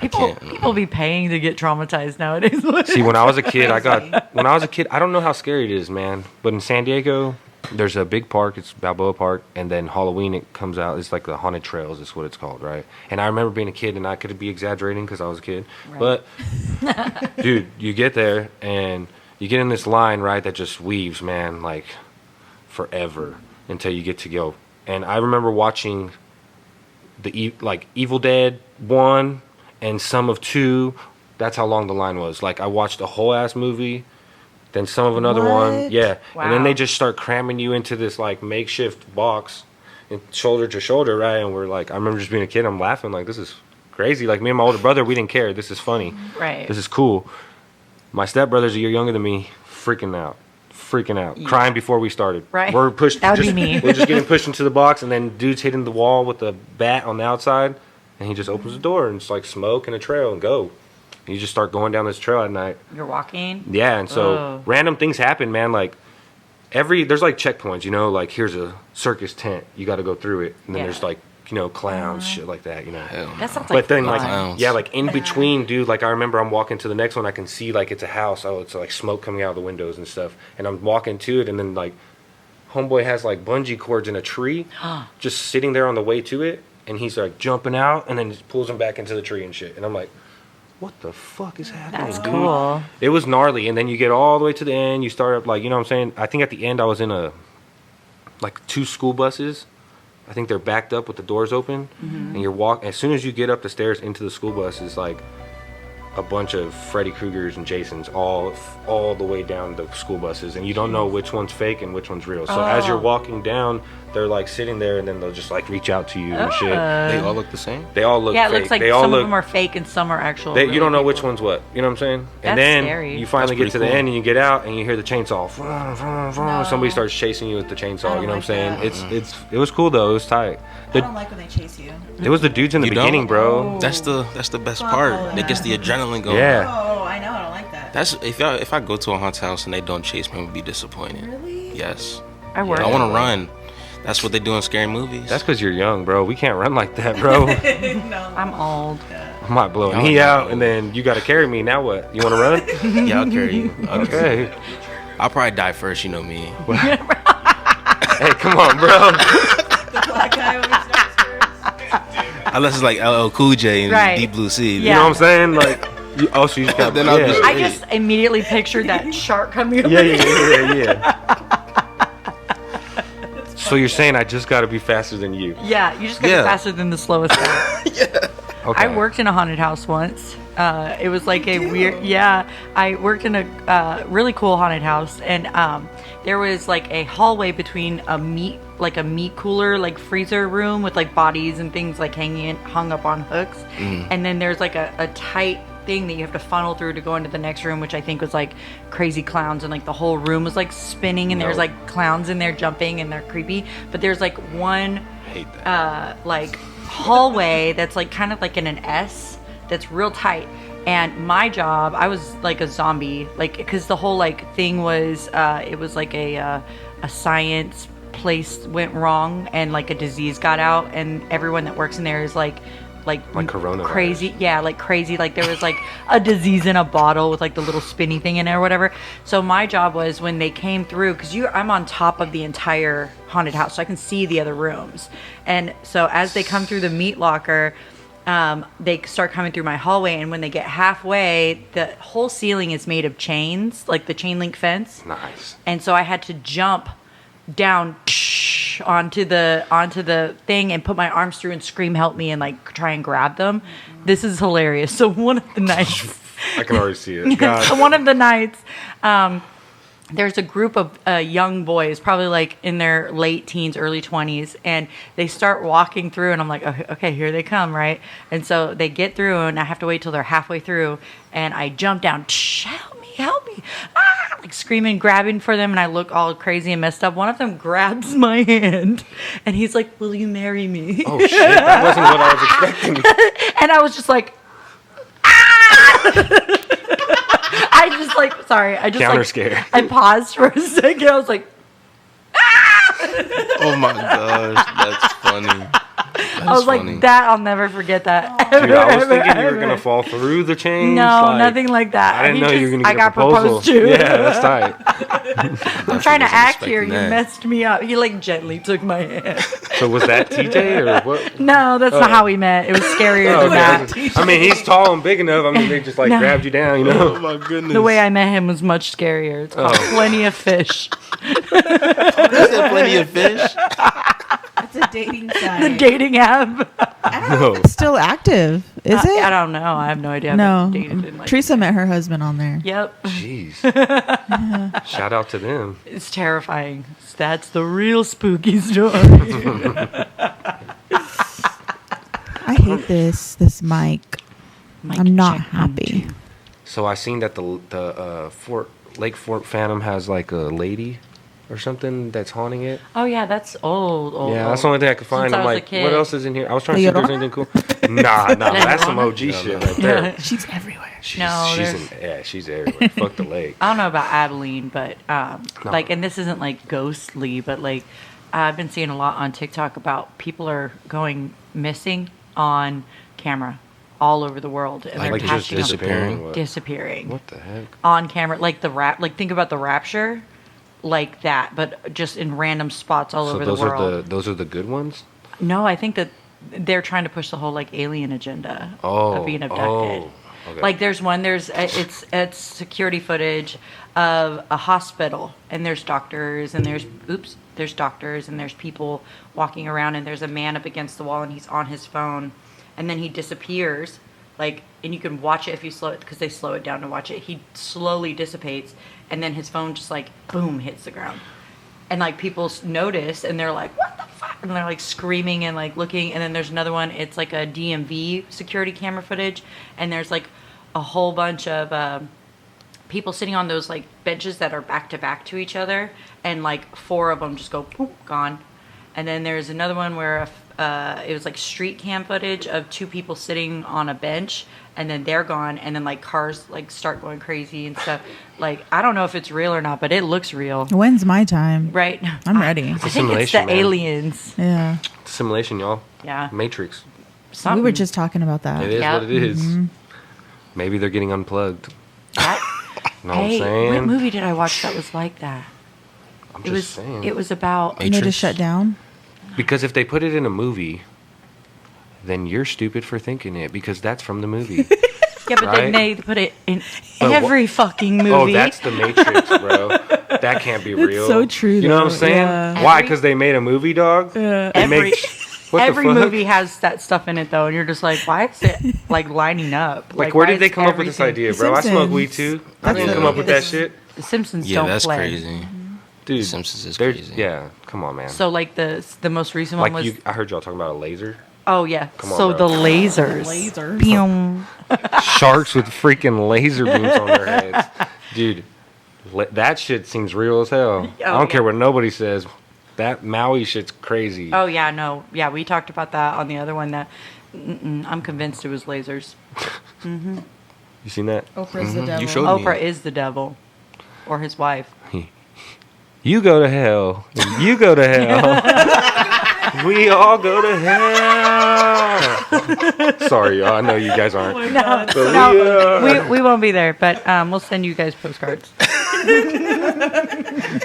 A: People
D: can't.
A: be paying to get traumatized nowadays.
B: See, when I was a kid, I don't know how scary it is, man. But in San Diego, there's a big park. It's Balboa Park, and then Halloween it comes out. It's like the Haunted Trails. Is what it's called, right? And I remember being a kid, and I could be exaggerating because I was a kid, but dude, you get there and you get in this line, right? That just weaves, man, like forever until you get to go. And I remember watching like Evil Dead 1 and some of 2. That's how long the line was. Like I watched a whole ass movie, then some of another one.
C: What?
B: Yeah. And then
A: Wow.
B: they just start cramming you into this like makeshift box and shoulder to shoulder, right? And we're like, I remember just being a kid, I'm laughing like this is crazy. Like me and my older brother, we didn't care. This is funny.
A: Right.
B: This is cool. My stepbrother's a year younger than me, freaking out, crying before we started.
A: Right.
B: We're pushed.
A: That would be
B: just-
A: me.
B: We're just getting pushed into the box, and then dude's hitting the wall with a bat on the outside, and he just opens the door, and it's like smoke and a trail, and go. And you just start going down this trail at night.
A: You're walking.
B: Yeah, and so
A: Ugh.
B: random things happen, man. Like there's like checkpoints, you know, like here's a circus tent, you got to go through it, and then
A: Yeah.
B: there's like clowns, shit like that, you know.
D: Hell no.
A: That sounds like
B: But then, like,
A: fun.
D: Clowns.
B: yeah, like in between, dude. Like I remember, I'm walking to the next one. I can see like it's a house. Oh, it's like smoke coming out of the windows and stuff. And I'm walking to it, and then like, homeboy has like bungee cords in a tree, just sitting there on the way to it, and he's like jumping out, and then just pulls him back into the tree and shit. And I'm like, what the fuck is happening?
A: That's
B: dude?
A: cool.
B: It was gnarly, and then you get all the way to the end. You start up like, you know what I'm saying? I think at the end I was in like 2 school buses. I think they're backed up with the doors open, and you're as soon as you get up the stairs into the school bus, it's like a bunch of Freddy Kruegers and Jasons all the way down the school buses, and you don't know which one's fake and which one's real. So as you're walking down, they're like sitting there, and then they'll just like reach out to you and shit.
D: They all look the same.
B: They all look
A: Yeah, it
B: fake.
A: looks like
B: they all
A: some
B: look,
A: of them are fake and some are actual.
B: you
A: really
B: don't know
A: people.
B: which one's what. You know what I'm saying?
A: That's
B: And then
A: scary.
B: you finally
D: That's
B: get to
D: pretty
B: the
D: cool.
B: end, and you get out, and you hear the chainsaw. Vroom, vroom, vroom.
C: No.
B: Somebody starts chasing you with the chainsaw.
C: don't
B: You know what I'm
C: like
B: saying? It was cool though. It was tight.
C: I don't like when they chase you.
B: It was the dudes in the
D: You don't?
B: beginning, bro.
D: That's the best
C: Fuck
D: part.
C: all
D: It gets the adrenaline going.
B: Yeah.
C: Oh, I know. I don't like that.
D: That's if I go to a haunted house and they don't chase me, I'm gonna be disappointed.
C: Really?
D: Yes.
A: I work.
D: I want to run. That's what they do in scary movies.
B: That's because you're young, bro. We can't run like that, bro.
C: No.
A: I'm old.
B: I might blow a
D: Y'all
B: knee
D: not
B: out,
D: old.
B: and then you got to carry me. Now what? You want to run?
D: Yeah, I'll carry you.
B: Okay.
D: I'll probably die first. You know me.
B: Hey, come on, bro.
C: The black guy always dies first.
D: Unless it's like LL Cool J and
A: Right.
D: Deep Blue Sea.
B: You know what I'm saying? Like, so you just got.
D: Then I'll
B: Yeah.
D: just-
A: I just immediately pictured that shark coming up.
B: Yeah. So you're saying I just got to be faster than you?
A: Yeah, you just got to
D: Yeah.
A: be faster than the slowest guy.
B: Okay.
A: I worked in a haunted house once. It was like a weird, I worked in a really cool haunted house, and there was like a hallway between a meat cooler, like freezer room with like bodies and things like hung up on hooks, and then there's like a tight thing that you have to funnel through to go into the next room, which I think was like crazy clowns, and like the whole room was like spinning, and there's
B: Nope.
A: like clowns in there jumping, and they're creepy. But there's like one
D: Hate that.
A: like hallway that's like kind of like in an S that's real tight. And my job, I was like a zombie, like because the whole like thing was it was like a science place went wrong, and like a disease got out, and everyone that works in there is like
B: coronavirus.
A: crazy, like crazy, like there was like a disease in a bottle with like the little spinny thing in it or whatever. So my job was when they came through, because I'm on top of the entire haunted house, so I can see the other rooms, and so as they come through the meat locker, they start coming through my hallway, and when they get halfway, the whole ceiling is made of chains, like the chain link fence.
B: Nice.
A: And so I had to jump down onto the thing and put my arms through and scream help me and like try and grab them. This is hilarious. So one of the nights
B: I can already see it. God.
A: so one of the nights there's a group of young boys, probably like in their late teens, early 20s, and they start walking through, and I'm like, okay, here they come, right? And so they get through, and I have to wait till they're halfway through, and I jump down, help me, like screaming, grabbing for them, and I look all crazy and messed up. One of them grabs my hand, and he's like, will you marry me?
B: Oh shit! That wasn't what I was expecting.
A: And I was just like, I just
B: Counter
A: like,
B: scare.
A: I paused for a second. I was like,
D: Oh my gosh, that's funny.
A: I was like, that, I'll never forget that.
B: Dude, I was thinking you were
A: ever.
B: gonna fall through the chains.
A: No, nothing like that.
B: I didn't know you were gonna
A: I
B: get
A: got
B: a proposal.
A: proposed to.
B: Yeah, that's tight.
A: I'm trying to act here. You
D: that.
A: messed me up. He like gently took my hand.
B: So was that TJ or what?
A: No, that's not how we met. It was scarier
B: Oh,
A: than that.
B: okay. I mean, he's tall and big enough. I mean, they just like
A: No.
B: grabbed you down, you know?
D: Oh my goodness.
A: The way I met him was much scarier. It's called Plenty of Fish.
D: Is there plenty of fish?
C: It's a dating site.
A: The dating app.
C: I don't know if it's still active. Is it?
A: I don't know. I have no idea. I
C: No.
A: haven't dated in, like,
C: Teresa met her husband on there.
A: Yep.
B: Jeez. Shout out to them.
A: It's terrifying. That's the real spooky story.
C: I hate this mic. I'm not happy.
B: So I seen that the Lake Fort Phantom has like a lady or something that's haunting it.
A: Oh yeah, that's old.
B: Yeah, that's the only thing I could find.
A: Since I
B: I'm
A: was a
B: like,
A: kid.
B: what else is in here? I was trying to see if there's
C: Llorona?
B: anything cool. Nah, that's some
A: Llorona?
B: OG shit right there.
A: Yeah.
C: She's everywhere.
B: She's everywhere. Fuck the lake.
A: I don't know about Abilene, but like, and this isn't like ghostly, but like, I've been seeing a lot on TikTok about people are going missing on camera all over the world, and they're
B: Like just
A: catching them
B: disappearing. What?
A: disappearing
B: What the heck?
A: on camera, like like think about the Rapture, like that, but just in random spots all
B: So
A: over the
B: those
A: world.
B: are those are the good ones.
A: No, I think that they're trying to push the whole like alien agenda
B: Oh,
A: of being abducted.
B: okay.
A: Like there's one, it's security footage of a hospital, and there's doctors, and there's doctors, and there's people walking around, and there's a man up against the wall, and he's on his phone, and then he disappears, like and you can watch it if you slow it, because they slow it down to watch it. He slowly dissipates, and then his phone just like boom hits the ground, and like people notice, and they're like, "What the fuck?" And they're like screaming and like looking. And then there's another one. It's like a DMV security camera footage, and there's like a whole bunch of people sitting on those like benches that are back to each other, and like 4 of them just go boom, gone. And then there's another one where it was like street cam footage of 2 people sitting on a bench, and then they're gone, and then like cars like start going crazy and stuff. Like, I don't know if it's real or not, but it looks real.
C: When's my time?
A: Right?
C: I'm ready.
A: I think it's the
B: simulation, man.
A: aliens.
C: Yeah.
B: Simulation, y'all.
A: Yeah.
B: Matrix.
A: Something.
C: We were just talking about that.
B: It is
A: Yep.
B: what it is.
C: Mm-hmm.
B: Maybe they're getting unplugged.
A: That,
B: You know what I'm
A: hey,
B: saying?
A: what movie did I watch that was like that?
B: I'm
A: It
B: just
A: was.
B: saying.
A: It was about.
C: And they
D: Matrix.
C: just shut down.
B: Because if they put it in a movie, then you're stupid for thinking it, because that's from the movie.
A: Yeah, but then
B: Right?
A: they put it in
B: But
A: every fucking movie.
B: Oh, that's the Matrix, bro. That can't be real.
C: so true,
B: You know what I'm
C: though.
B: saying?
C: Yeah.
B: Why?
A: Every-
B: Because they made a movie, dog?
C: Yeah.
B: They
A: Every-
B: make- what
A: Every
B: the fuck?
A: movie has that stuff in it, though, and you're just like, why is it like lining up?
B: Like, where
A: why
B: did they
A: is
B: come up with this
A: everything-
B: idea, bro? I smoke weed
C: Simpsons.
B: too. I didn't
C: That's
B: come up with that
A: the-
B: shit.
A: The Simpsons
D: Yeah,
A: don't
D: that's
A: play.
D: crazy.
B: Dude,
D: Simpsons is
B: they're-
D: crazy.
B: Yeah, come on, man.
A: So like the most recent
B: Like
A: one was
B: I heard y'all talking about a laser.
A: oh yeah.
B: Come on,
A: So
B: bro.
A: the lasers.
C: Lasers.
A: Pew.
B: Sharks with freaking laser beams on their heads. Dude, that shit seems real as hell. I don't care what nobody says. That Maui shit's crazy.
A: Oh yeah, no, yeah, we talked about that on the other one. That I'm convinced it was lasers.
B: You seen that?
C: Oprah's the devil.
D: You showed me.
A: Oprah is the devil, or his wife.
B: You go to hell. and You go to hell. We all go to hell. Sorry, y'all. I know you guys aren't.
A: No,
B: But
A: we won't be there, but we'll send you guys postcards.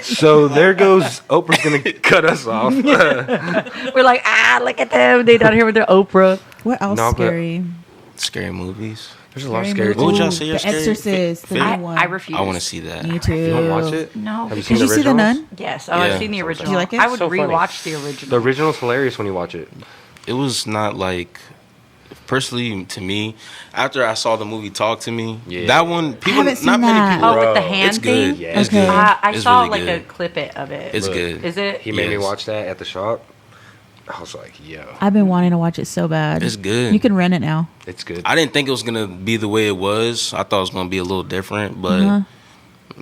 B: So there goes Oprah's gonna cut us off.
A: We're like, look at them. They down here with their Oprah.
C: What else
B: No, but-
C: scary?
D: Scary movies.
B: There's a lot of
C: Scary
B: scary
C: movie.
D: What would
B: things.
D: y'all say your
C: The
D: scary
C: Exorcist, the
D: favorite?
C: new one.
A: I refuse.
D: I want to see that.
C: Me too.
B: You don't watch it?
A: No.
B: Have you seen
C: Did you
B: the
C: see the
B: originals?
C: Nun?
A: Yes.
D: Yeah.
A: I've seen the original.
C: you like it?
A: I would
B: So funny.
A: rewatch the original.
B: The original's hilarious when you watch it.
D: It was not like, personally to me, after I saw the movie Talk to Me,
B: Yeah.
D: that one, people,
C: haven't seen
D: not many
C: that.
D: people.
A: Oh, with the
B: Bro,
A: hand
D: it's good.
A: thing?
B: Yeah,
D: It's
C: Okay.
D: good.
A: I
D: It's
A: saw
D: really
A: like
D: good.
A: a clip of it.
D: It's
B: Look.
D: good.
A: Is it?
B: He made me
D: Yes.
B: watch that at the shop. I was like, yo,
C: I've been wanting to watch it so bad.
D: It's good.
C: You can rent it now.
B: it's good.
D: I didn't think it was gonna be the way it was. I thought it was gonna be a little different, but
C: Uh-huh.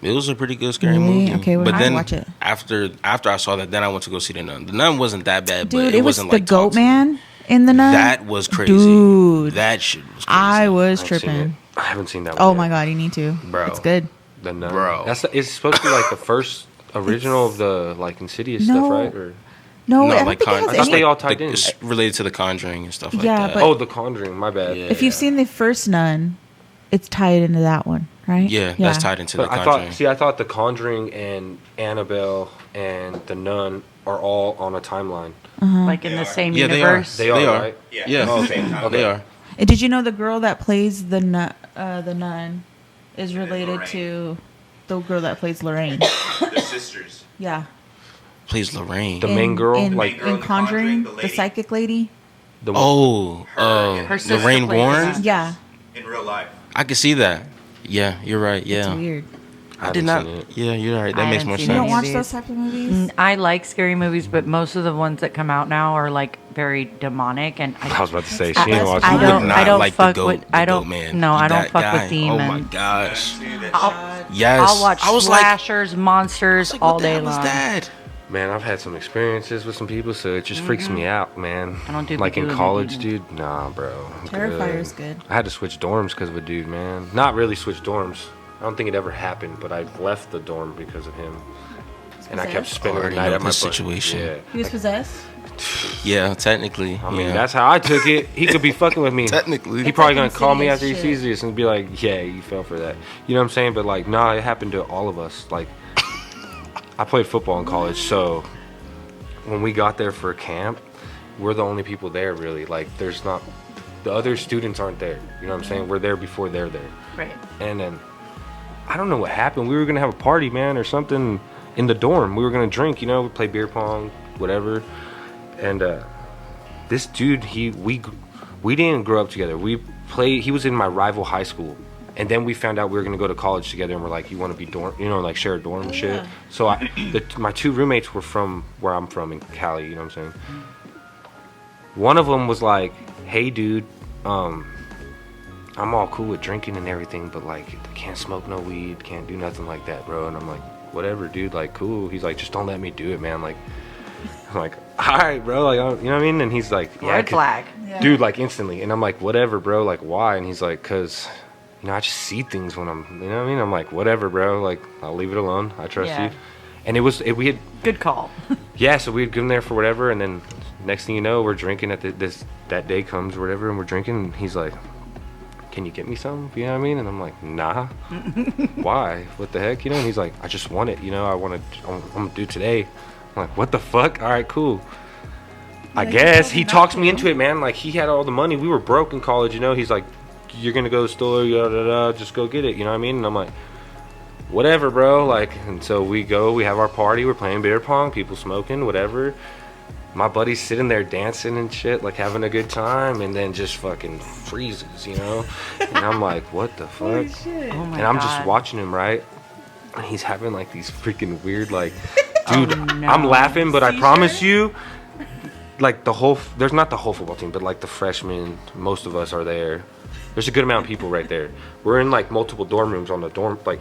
D: it was a pretty good scary
C: Really?
D: movie.
C: Okay, well,
D: but
C: I
D: then
C: watch it.
D: after I saw that, then I went to go see the Nun. The Nun wasn't that bad, but
C: Dude,
D: it
C: it was
D: wasn't
C: the
D: like
C: goat
D: Talk to Me.
C: man in the Nun.
D: That was crazy.
C: Dude.
D: That shit was crazy.
C: I was
B: I haven't seen
C: tripping.
B: it. I haven't seen that one
C: Oh
B: yet.
C: my god, you need to.
D: Bro.
C: It's good.
B: The Nun.
D: Bro.
B: It's supposed to be like the first original of the like Insidious
C: No.
B: stuff, right? Or
C: No,
D: No,
C: I don't
D: like
C: think it
D: I
C: has
B: thought
C: any.
B: they all tied in.
D: It's related to the Conjuring and stuff like
C: Yeah,
D: that.
C: but-
B: oh, The Conjuring. My bad.
D: Yeah.
C: If you've seen the first Nun, it's tied into that one, right?
D: yeah, that's tied into
B: But
D: the
B: I
D: Conjuring.
B: thought The Conjuring and Annabelle and The Nun are all on a timeline.
A: Like in the same
D: Yeah, they
A: universe?
B: They are,
D: They are.
B: right?
E: Yeah.
D: Yeah.
E: Oh, same time.
D: They are.
C: And did you know the girl that plays the nun is related
E: Lorraine.
C: to the girl that plays Lorraine?
E: The sisters.
C: Yeah.
D: Plays Lorraine.
B: The main girl,
C: in,
B: like-
E: Girl
C: in
E: in The Conjuring,
C: Conjuring,
E: the
C: the
E: lady.
C: psychic lady.
B: The
D: Oh,
A: Her sister
D: Lorraine
A: plays
D: Warren.
A: that.
C: Yeah,
E: In real life.
D: I can see that. Yeah, you're right. Yeah,
C: it's weird.
D: I did not.
B: haven't seen it.
D: Yeah, you're right. That
A: I
D: makes
A: haven't
D: more
A: seen
C: You
A: it.
C: don't
D: sense.
C: watch
A: these.
C: those type of movies?
A: I like scary movies, but most of the ones that come out now are like very demonic, and
B: I was about to say,
C: I-
B: she ain't watching
C: I
D: You
B: it.
D: would
C: don't-
D: not like
A: fuck
D: the goat,
A: with-
D: the
A: I don't-
D: goat man.
A: no, I don't
D: That
A: fuck with
D: guy. Oh my
A: demons.
D: gosh.
E: See that
A: I'll,
E: shit.
D: Yes.
A: I'll watch
D: I was like,
A: slashers, monsters
D: like,
A: all
D: what the
A: day
D: hell is
A: long.
D: that?
B: Man, I've had some experiences with some people, so it just freaks me out, man.
A: I don't do the
B: like in
A: doing
B: college,
A: it.
B: dude. Nah, bro. I'm
C: Terrifier's good.
B: I had to switch dorms because of a dude, man. Not really switch dorms. I don't think it ever happened, but I left the dorm because of him. And I kept
C: Possessed?
B: spending the
D: Already
B: night
D: know
B: at my
D: this
B: place.
D: situation.
B: Yeah.
C: He was possessed.
D: Yeah, technically.
B: I mean,
D: yeah.
B: that's how I took it. He could be fucking with me.
D: Technically.
B: He probably
C: like
B: gonna call me
C: Insidious
B: after he
C: shit.
B: sees this and be like, "Yeah, you fell for that." You know what I'm saying? But like, nah, it happened to all of us. Like, I played football in college, so when we got there for camp, we're the only people there really. Like, there's not the other students aren't there. You know what I'm saying? We're there before they're there.
A: Right.
B: And then I don't know what happened. We were gonna have a party, man, or something in the dorm. We were gonna drink, you know, play beer pong, whatever. And this dude, we we didn't grow up together. He was in my rival high school. And then we found out we were going to go to college together, and we're like, you want to be dorm, like share a dorm and shit. So my 2 roommates were from where I'm from in Cali, you know what I'm saying? One of them was like, hey dude, I'm all cool with drinking and everything, but like, can't smoke no weed, can't do nothing like that, bro. And I'm like, whatever, dude, like, cool. He's like, just don't let me do it, man. Like, I'm like, all right, bro, like, you know what I mean? And he's like, yeah,
A: Red flag.
B: dude, like, instantly. And I'm like, whatever, bro, like, why? And he's like, cause, you know, I just see things when I'm, you know what I mean? I'm like, whatever, bro, like, I'll leave it alone. I trust you. And we had,
A: Good call.
B: yeah, so we had given there for whatever, and then next thing you know, we're drinking at that day comes or whatever, and we're drinking, and he's like, can you get me some? You know what I mean? And I'm like, nah. Why? What the heck? You know? And he's like, I just want it. You know, I'm gonna do today. I'm like, what the fuck? All right, cool. I guess he talks me into it, man. Like, he had all the money. We were broke in college, you know. He's like, you're gonna go to the store, just go get it. You know what I mean? And I'm like, whatever, bro. Like, and so we go. We have our party. We're playing beer pong. People smoking, whatever. My buddy's sitting there dancing and shit, like having a good time, and then just fucking freezes, you know? And I'm like, what the fuck?
C: Holy shit.
A: Oh my
B: And I'm
A: God.
B: just watching him, right? And he's having like these freaking weird, like, dude,
A: Oh, no.
B: I'm laughing, but I promise you, like there's not the whole football team, but like the freshmen, most of us are there. There's a good amount of people right there. We're in like multiple dorm rooms on the dorm, like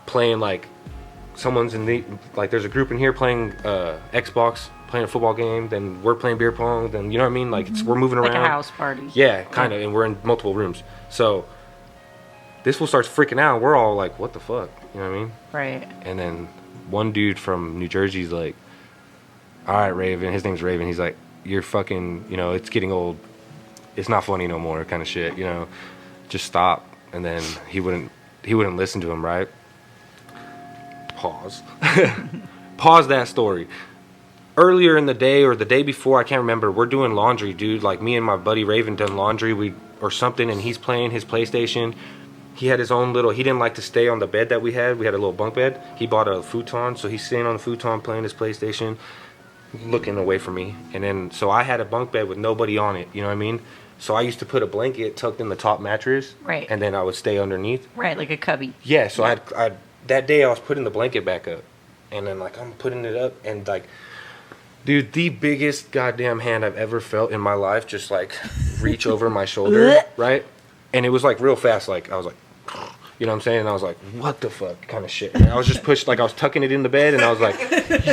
B: playing like someone's in the, like there's a group in here playing Xbox, playing a football game, then we're playing beer pong, then you know what I mean, like we're moving
A: Like
B: around
A: a house party.
B: yeah, kind of, and we're in multiple rooms. So this fool starts freaking out. We're all like, what the fuck, you know what I mean?
A: Right.
B: And then one dude from New Jersey's like, all right, Raven, his name's Raven, he's like, you're fucking, you know, it's getting old, it's not funny no more, kind of shit, you know, just stop. And then he wouldn't listen to him, right? Pause. Pause that story. Earlier in the day or the day before, I can't remember, we're doing laundry, dude. Like, me and my buddy Raven done laundry or something, and he's playing his PlayStation. He had his own little, he didn't like to stay on the bed that we had. We had a little bunk bed. He bought a futon, so he's sitting on the futon playing his PlayStation, looking away from me. And then, so I had a bunk bed with nobody on it, you know what I mean? So I used to put a blanket tucked in the top mattress.
A: Right.
B: And then I would stay underneath.
A: Right, like a cubby.
B: Yeah, so I that day I was putting the blanket back up. And then, like, I'm putting it up, and, like, dude, the biggest goddamn hand I've ever felt in my life just, like, reach over my shoulder, right? And it was, like, real fast. Like, I was like, you know what I'm saying? And I was like, what the fuck kind of shit? And I was just pushed, like, I was tucking it in the bed, and I was like,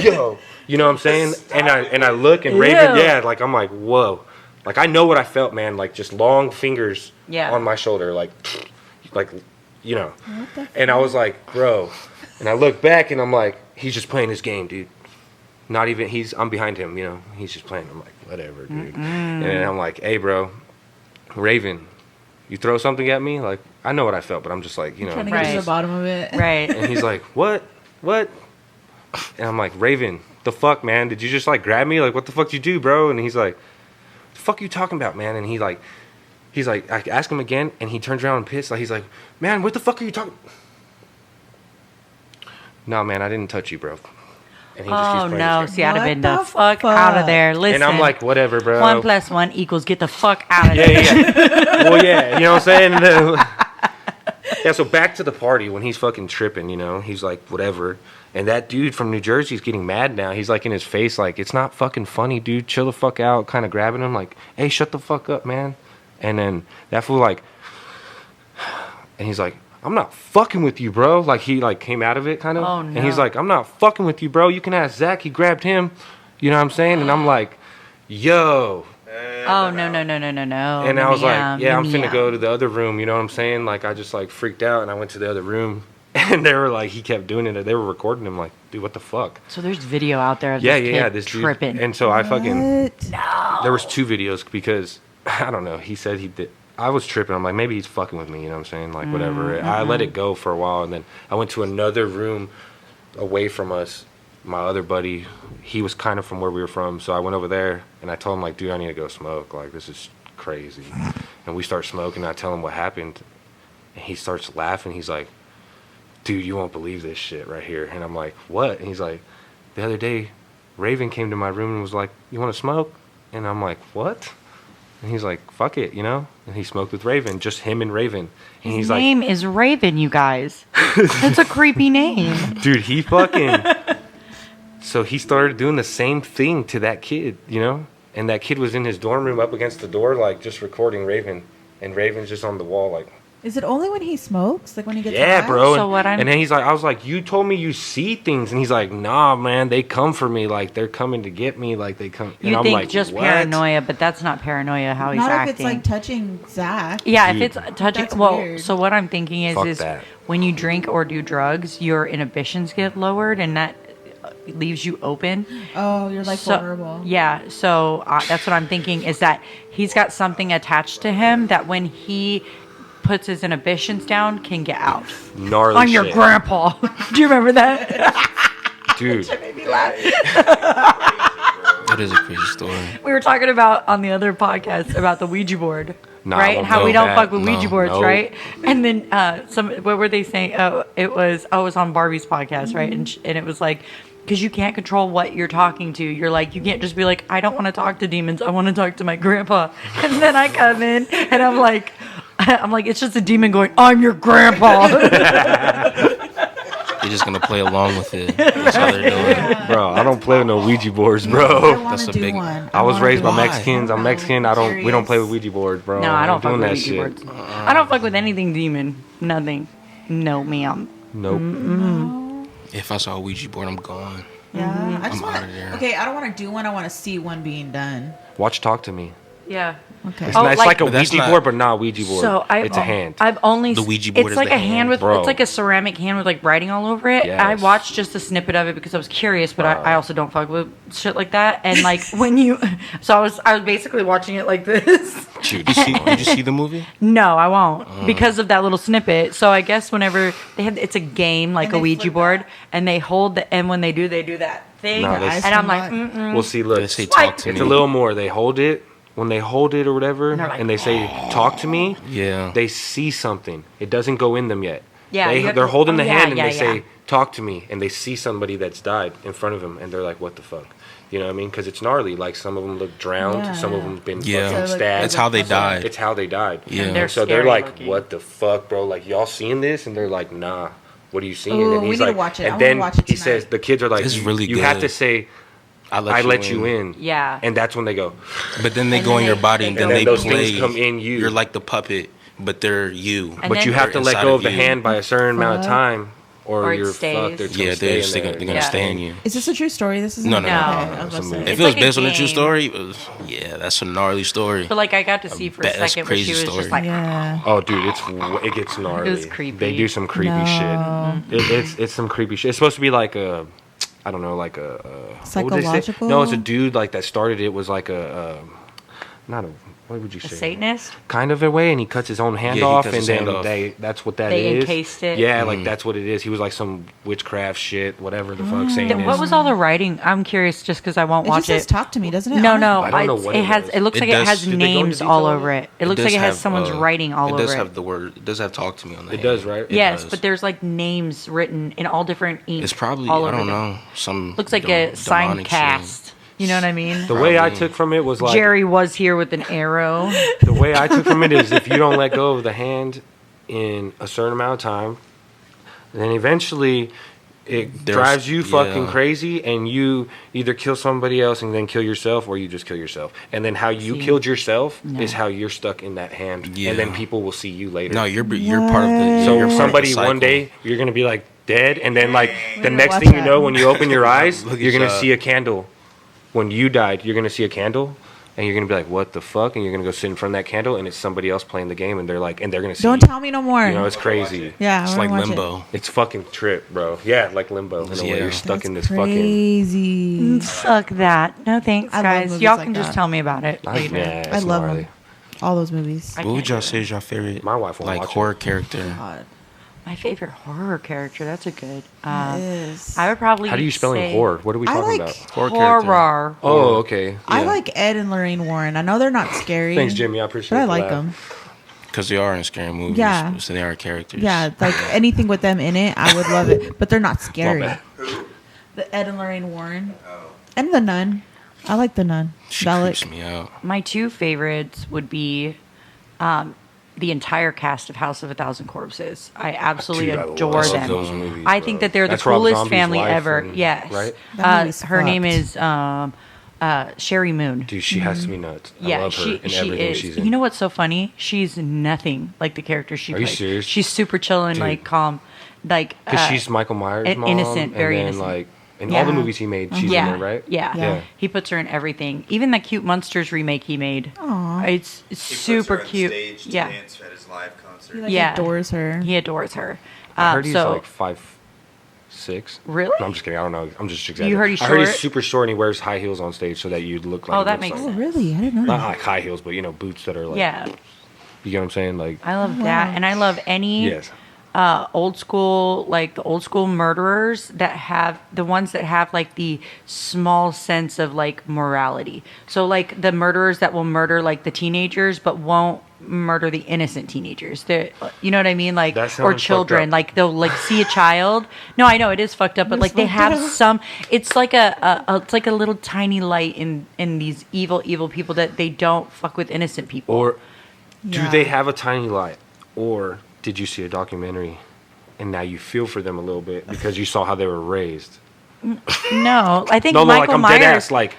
B: yo, you know what I'm saying? And I look, and Raven,
A: Ew.
B: yeah, like, I'm like, whoa. Like, I know what I felt, man. Like, just long fingers on my shoulder, like, you know. And I was like, bro. And I look back, and I'm like, he's just playing his game, dude. Not even, I'm behind him, you know. He's just playing. I'm like, whatever, dude. And then I'm like, hey, bro, Raven, you throw something at me? Like, I know what I felt, but I'm just like, you know.
C: Trying to get to the bottom of it.
A: Right.
B: And he's like, what? And I'm like, Raven, the fuck, man? Did you just, like, grab me? Like, what the fuck did you do, bro? And he's like, the fuck you talking about, man? And he's like, I ask him again, and he turns around and pissed. Like, he's like, man, what the fuck are you talking? No, man, I didn't touch you, bro. And he just keeps playing his game.
A: See, I'd have
C: What
A: been the
C: the
A: fuck out of there. Listen.
B: And I'm like, whatever, bro.
A: 1 + 1 = get the fuck out of there.
B: Yeah. Well, yeah, you know what I'm saying? Yeah, so back to the party when he's fucking tripping, you know? He's like, whatever. And that dude from New Jersey's getting mad now. He's like in his face, like, it's not fucking funny, dude. Chill the fuck out. Kind of grabbing him, like, hey, shut the fuck up, man. And then that fool, like, and he's like, I'm not fucking with you, bro. Like, he, like, came out of it, kind of.
A: Oh, no.
B: And he's like, I'm not fucking with you, bro. You can ask Zach. He grabbed him. You know what I'm saying? And I'm like, yo.
A: Oh, no.
B: And I was like, yeah, I'm finna go to the other room. You know what I'm saying? Like, I just, like, freaked out, and I went to the other room. And they were like, he kept doing it. They were recording him. Like, dude, what the fuck?
A: So there's video out there of
B: Yeah,
A: this kid
B: this
A: tripping.
B: dude. And so I fucking,
C: What?
B: there was 2 videos because, I don't know, he said he did. I was tripping. I'm like, maybe he's fucking with me, you know what I'm saying? Like, whatever. I let it go for a while, and then I went to another room away from us. My other buddy, he was kind of from where we were from, so I went over there, and I told him, like, dude, I need to go smoke. Like, this is crazy. And we start smoking, and I tell him what happened, and he starts laughing. He's like, dude, you won't believe this shit right here. And I'm like, what? And he's like, the other day, Raven came to my room and was like, you want to smoke? And I'm like, what? And he's like, fuck it, you know? And he smoked with Raven, just him and Raven. And
A: His
B: he's
A: name is Raven, you guys. That's a creepy name.
B: like, dude, he fucking. So he started doing the same thing to that kid, you know? And that kid was in his dorm room up against the door, like, just recording Raven. And Raven's just on the wall, like,
C: Is it only when he smokes? Like when he gets
B: yeah,
C: high?
B: bro.
A: So what I'm-
B: and then he's like, I was like, you told me you see things. And he's like, nah, man, they come for me. Like, they're coming to get me. Like, they come. And
A: You
B: I'm
A: think
B: like,
A: just
B: what?
A: paranoia, but that's not paranoia how he's
C: Not
A: acting.
C: if it's like touching Zach.
A: Yeah,
B: Dude.
A: if it's touching.
C: That's
A: Well,
C: weird.
A: so what I'm thinking is,
B: Fuck
A: is
B: that.
A: when you drink or do drugs, your inhibitions get lowered, and that leaves you open.
C: Oh, you're like vulnerable.
A: Yeah, so that's what I'm thinking is that he's got something attached to him that when he puts his inhibitions down, can get out.
B: Gnarly
A: I'm your
B: shit.
A: grandpa. Do you remember that?
B: Dude.
A: Made me laugh.
D: That is a crazy story.
A: We were talking about on the other podcast about the Ouija board,
B: Nah,
A: right?
B: I
A: And how we
B: don't
A: don't
B: know
A: fuck with
D: that.
A: Ouija
D: No,
A: boards,
B: no.
A: right? And then what were they saying? Oh, it was on Barbie's podcast, right? And it was like, because you can't control what you're talking to. You're like, you can't just be like, I don't want to talk to demons. I want to talk to my grandpa. And then I come in and I'm like, it's just a demon going, I'm your grandpa.
D: They're just gonna play along with it. That's how they're doing.
B: Bro, I don't play with no Ouija boards,
C: I
B: bro.
C: want
D: That's
C: to
D: a
C: do
D: big-
C: one.
B: I was
C: wanna
B: raised
C: do
B: by
C: one.
B: Mexicans. I'm Mexican. We don't play with Ouija boards, bro.
A: No, I don't
B: ain't
A: fuck
B: doing
A: with
B: that
A: Ouija
B: shit.
A: boards. I don't fuck with anything demon. Nothing. No, ma'am.
B: Nope.
D: If I saw a Ouija board, I'm gone.
C: Yeah, I just
D: I'm
C: want
D: outta there.
C: Okay, I don't want to do one. I want to see one being done.
B: Watch Talk to Me.
A: Yeah.
C: Okay.
B: It's,
A: Oh,
B: not, it's
A: like-
B: like a
D: But that's
B: Ouija
D: not-
B: board, but not a Ouija board.
A: So
B: It's a hand.
A: I've only
D: The Ouija board
A: It's
D: is
A: like
D: the
A: a hand
D: hand,
A: with
B: bro.
A: it's like a ceramic hand with like writing all over it. I
B: Yes.
A: watched just a snippet of it because I was curious, but I also don't fuck with shit like that. And like when you, so I was basically watching it like this.
D: Did you see the movie?
A: No, I won't because of that little snippet. So I guess whenever they have, it's a game like
C: And
A: a
C: they
A: Ouija
C: flip
A: board,
C: that.
A: and they hold the and when they do that thing,
B: No, they-
A: and I'm like,
C: Eyes
B: Well, see, look.
D: They say
A: Swipe.
D: talk to
B: It's
D: me.
B: a little more. They hold it. When they hold it or whatever,
A: they're like,
B: and they say, talk to me,
D: Yeah.
B: they see something. It doesn't go in them yet.
A: Yeah, you have
B: they're
A: to-
B: holding the
A: oh, yeah,
B: hand and
A: yeah,
B: they say,
A: yeah.
B: talk to me. And they see somebody that's died in front of them. And they're like, what the fuck? You know what I mean? Because it's gnarly. Like, some of them look drowned.
C: Yeah.
B: Some of them been
D: Yeah.
B: fucking
C: So, like,
B: stabbed.
D: That's how they died.
B: It's how they died.
D: Yeah.
A: And they're
B: So they're
A: scary
B: like,
A: looking.
B: what the fuck, bro? Like, y'all seeing this? And they're like, nah. What are you seeing?
C: Ooh,
B: and
C: we
B: he's
C: need to
B: like,
C: watch it. I
B: And
C: wanna
B: then
C: watch it
B: he
C: tonight.
B: says, the kids are like,
D: It's really
B: you have
D: good.
B: to say, I let you in.
A: Yeah.
B: And that's when they go,
D: But then they
A: And
D: go
A: then
D: in your
A: they-
D: body
A: they
D: and
A: go
D: then
A: in.
D: they
B: those
D: play.
B: things come in you.
D: You're like the puppet, but they're you.
A: And
B: But
A: then-
B: you have to
D: They're
B: let
D: inside
B: go
D: of
B: of the
D: you.
B: hand by a certain amount of
C: Fuck.
B: time, or
A: Or it
B: you're
A: stays.
B: fucked. They're
D: Yeah, they're gonna
A: Yeah.
D: stay in you.
C: Is this a true story? This is
D: No,
C: okay,
D: no, no.
C: I was about to
B: It's a
C: say.
B: movie.
D: If
A: It's
D: it was
A: like a
D: based on a true
A: game.
D: story, yeah, that's a gnarly story.
A: But like I got to see for a
D: That's
A: second where she
D: crazy
A: was
D: story.
A: just like,
C: Yeah.
B: Oh, dude, it gets gnarly.
A: It was creepy.
B: They do some creepy
C: No.
B: shit. It's some creepy shit. It's supposed to be like a, I don't know, like a what would they say?
C: Psychological?
B: No, it's a dude like that started it. Was like a not a, what would you
A: a
B: say?
A: Satanist.
B: Kind of a way, and he cuts his own hand
D: Yeah, he
B: off,
D: cuts
B: and
D: his hand
B: then
D: off.
B: that's what that
A: They
B: is.
A: encased it.
B: Yeah, like that's what it is. He was like some witchcraft shit, whatever the fuck saying
A: What was all the writing? I'm curious, just because I won't
C: It
A: watch
C: just says
A: it.
C: talk to me, doesn't it?
A: No,
C: On it?
A: no,
B: I don't know
A: it's-
B: what
A: it
B: it
A: has.
B: is.
A: It looks
D: It
A: like it
D: does-
A: has
B: did they go into
A: names
B: detail
A: all
B: on
A: over
B: it?
A: it. It looks
D: does
A: like it has
D: have,
A: someone's writing all
D: It
A: over
D: does
A: it.
D: have the word. It does have talk to me on the
B: It
D: hand.
B: does, right?
D: It
A: Yes,
D: does.
A: but there's like names written in all different ink.
D: It's probably
A: all
D: I
A: over
D: don't
A: them.
D: know some.
A: Looks like a signed
D: demonic shit.
A: cast. You know what I mean?
B: The way I
D: Probably.
B: took from it was like
A: Jerry was here with an arrow.
B: the way I took from it is if you don't let go of the hand in a certain amount of time, then eventually it
D: There's-
B: drives you fucking
D: yeah.
B: crazy, and you either kill somebody else and then kill yourself, or you just kill yourself. And then how you
A: See?
B: killed yourself
A: No.
B: is how you're stuck in that hand,
D: Yeah.
B: and then people will see you later.
D: No, you're part of the.
B: So
D: you're part of the
B: somebody
D: cycle.
B: one day you're gonna be like dead, and then like the
C: gonna
B: next
C: watch
B: thing you
C: that.
B: know, when you open your eyes,
D: Look at
B: you're gonna
D: y'all.
B: see a candle. When you died, you're gonna see a candle, and you're gonna be like, "What the fuck?" And you're gonna go sit in front of that candle, and it's somebody else playing the game, and they're like, and they're gonna see.
C: Don't
B: you.
C: tell me no more.
B: You know, it's crazy.
C: Yeah,
D: It's
C: I
D: like
C: wanna watch it.
D: limbo.
B: It's fucking trip, bro. Yeah, like limbo. In a way,
D: Yeah.
B: you're stuck
C: That's
B: in this
C: crazy.
A: Fuck that. No thanks,
C: I love
A: guys.
C: movies
A: Y'all
C: like
A: can just
C: that.
A: tell me about it
B: fucking.
A: later.
B: Yeah,
C: I
B: it's
C: love
B: gnarly.
C: them. All those movies.
A: I
D: What would
A: can't
D: y'all
A: do
D: say is your favorite?
B: My wife won't
D: like
B: watch it.
D: horror character.
C: God,
A: My favorite horror character. That's a good.
C: it is.
A: I would probably.
B: How do you spelling
A: say
B: horror? What are we
C: I
B: talking
C: like-
B: about?
D: Horror character.
A: Horror.
B: Oh, okay.
C: I
B: Yeah.
C: like Ed and Lorraine Warren. I know they're not scary.
B: Thanks, Jimmy. I appreciate.
C: But I
B: the
C: like
B: laugh.
C: them.
D: Because they are in scary movies.
C: Yeah.
D: So they are characters.
C: Yeah, like anything with them in it, I would love it. But they're not scary.
B: bad.
C: The Ed and Lorraine Warren. And the Nun. I like the nun.
D: She
C: Valak.
D: creeps me out.
A: My two favorites would be the entire cast of House of a Thousand Corpses. I absolutely
B: Dude, I
A: adore
B: love
A: them.
B: those movies,
A: I
B: bro.
A: think that they're
B: That's
A: the
B: Rob
A: coolest
B: Zombie's
A: family
B: wife
A: ever.
B: and-
A: Yes.
B: right?
C: That movie's
A: Her name
C: fucked.
A: is Sherry Moon.
B: Dude, she has to be nuts. I
A: Yeah,
B: love her
A: she
B: and everything
A: is.
B: she's in.
A: You know what's so funny? She's nothing like the character she
B: Are you
A: plays.
B: serious?
A: She's super chill and
B: Dude.
A: like calm, like
B: Because she's Michael Myers'
A: and
B: mom.
A: innocent, very
B: and then,
A: innocent.
B: like, in all the
A: Yeah.
B: movies he made, she's
A: yeah,
B: in there, right?
A: Yeah.
C: Yeah.
A: He puts her in everything. Even the Cute Monsters remake he made.
C: Aw.
A: It's
E: He puts
A: super
E: her on
A: cute.
E: stage to
A: Yeah.
E: dance at his live concert.
C: He, like,
A: Yeah.
C: adores her.
A: He adores her.
B: I heard he's
A: so
B: like 5'6".
A: Really?
B: No, I'm just kidding. I don't know. I'm just exaggerating.
A: heard he's
B: I heard he's
A: short?
B: super short and he wears high heels on stage so that you'd look like.
A: Oh,
B: he
A: that
B: looks
A: makes
B: like,
C: Oh,
A: sense.
C: really? I didn't know
B: Not
C: that.
B: like high heels, but boots that are like.
A: yeah,
B: You get what I'm saying? Like.
A: I love
C: Oh,
A: that,
C: wow.
A: and I love any
B: Yes.
A: old school, like the old school murderers that have the ones that have like the small sense of like morality. So like the murderers that will murder like the teenagers but won't murder the innocent teenagers. You know what I mean? Like,
B: That
A: or
B: sounds fucked
A: children.
B: up.
A: Like they'll like see a child. No, I know it is fucked up, but like they have some. It's like it's like a little tiny light in these evil people that they don't fuck with innocent people.
B: Or do
C: Yeah.
B: they have a tiny light? Or did you see a documentary and now you feel for them a little bit because you saw how they were raised?
A: No, I think
B: No,
A: Michael
B: like I'm
A: Myers.
B: dead ass. Like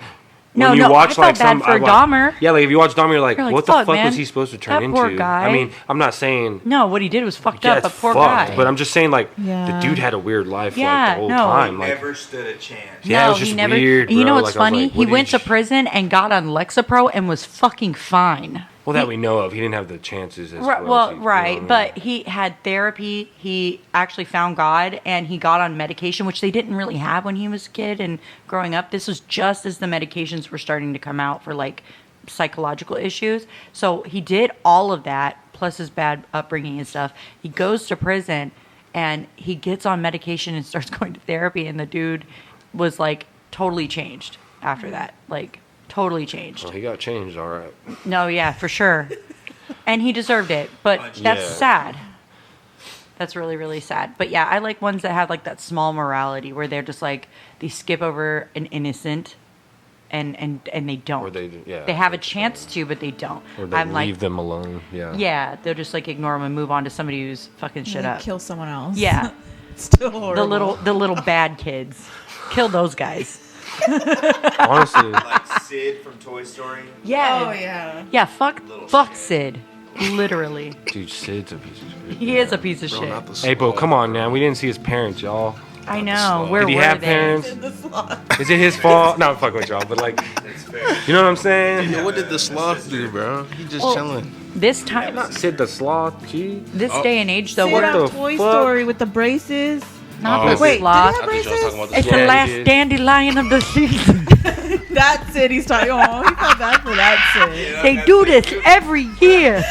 A: No,
B: when you
A: no,
B: watch
A: I felt
B: like some
A: bad for
B: I, like-
A: Dahmer.
B: Yeah, like if you watch Dahmer, you're like,
A: You're like,
B: what the
A: fuck,
B: fuck
A: man.
B: was he supposed to turn
A: That
B: into?
A: poor guy.
B: I mean, I'm not saying.
A: No, what he did was fucked
B: Yeah,
A: up.
B: it's
A: A poor
B: fucked,
A: guy.
B: but I'm just saying, like,
C: Yeah.
B: the dude had a weird life,
A: Yeah,
B: like, the whole
A: no.
B: time. Like,
E: Never stood a chance.
B: Yeah, it was just
A: he never.
B: weird,
A: and you know
B: bro.
A: what's
B: Like, I was
A: funny?
B: like,
A: He
B: what
A: went
B: did
A: to
B: you-
A: prison and got on Lexapro and was fucking fine.
B: well, that we know of. He didn't have the chances as
A: Right,
B: well. as
A: well,
B: he, you know
A: right,
B: what I mean?
A: but he had therapy. He actually found God, and he got on medication, which they didn't really have when he was a kid and growing up. This was just as the medications were starting to come out for like psychological issues. So he did all of that, plus his bad upbringing and stuff. He goes to prison, and he gets on medication and starts going to therapy, and the dude was like totally changed after that, like totally changed.
B: Well, he got changed, all right.
A: No, yeah, for sure. And he deserved it. But that's
B: Yeah.
A: sad. That's really, really sad. But yeah, I like ones that have like that small morality where they're just like they skip over an innocent and they don't.
B: Or they, yeah.
A: They have a chance to, but they don't.
B: Or they
A: I'm
B: leave
A: like,
B: them alone. Yeah.
A: yeah, they'll just like ignore them and move on to somebody who's fucking shit
C: Like,
A: up.
C: kill someone else.
A: Yeah.
C: Still horrible.
A: the little bad kids. Kill those guys.
B: Honestly,
E: Like Sid from Toy Story.
A: Yeah.
C: Oh yeah.
A: Yeah,
E: Little
A: fuck
E: shit.
A: Sid. Literally.
B: dude, Sid's a piece of shit.
A: He is a piece of
D: Bro,
A: shit.
D: not the
B: Hey, bro,
D: sloth.
B: come on, man. We didn't see his parents, y'all.
A: I know.
D: sloth.
A: Where
B: Did he
A: were
B: have
A: they?
B: parents?
C: In the slot.
B: Is it his fault? No, I'm fucking with y'all, but like,
E: That's fair.
B: you know what I'm saying?
D: Yo, what did the sloth do, bro? He just
A: Well,
D: chilling.
A: This time,
B: Not Sid the Sloth, G.
A: this
D: Oh.
A: day and age, though,
C: Sid
B: what
A: we're
C: on
B: the
C: Toy
B: fuck?
C: Story with the braces.
A: not
D: Oh.
A: the
C: Wait,
A: sloth.
C: did
D: I
C: he
D: thought y'all was talking about the
A: It's
B: Yeah,
A: the
B: he
A: last
B: did.
A: dandelion of the season.
C: That's it. He's talking. Oh, he felt bad for that Sid.
A: They do this every year.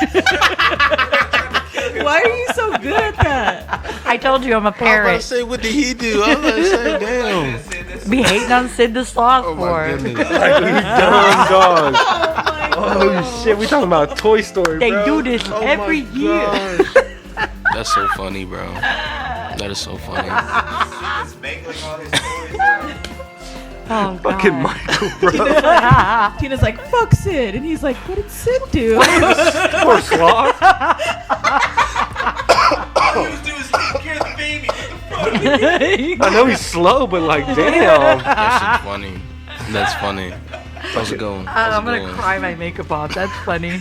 C: Why are you so good at that?
A: I told you I'm a
D: I was about to
A: parent.
D: say, what did he do? I was about to say, damn.
A: Be hating on Sid the Sloth
D: Oh my
A: for.
D: goodness.
B: Dumb dog.
C: Oh my
B: Oh shit, we talking about Toy Story,
A: They
B: bro.
A: do this
B: Oh
A: every
B: my
A: year.
B: gosh.
D: That's so funny, bro. That is so funny.
E: He's mangling all his toys. Bro.
A: Oh,
B: Fucking
A: God.
B: Michael, bro.
C: Tina's like, fuck Sid. And he's like, what did Sid do?
B: Poor Sloth.
E: All he was doing was taking care of the baby. What the fuck?
B: I know he's slow, but like, damn.
D: That shit's funny. That's funny. How's it going? How's
A: I'm
D: it
A: gonna
D: going?
A: cry my makeup off. That's funny.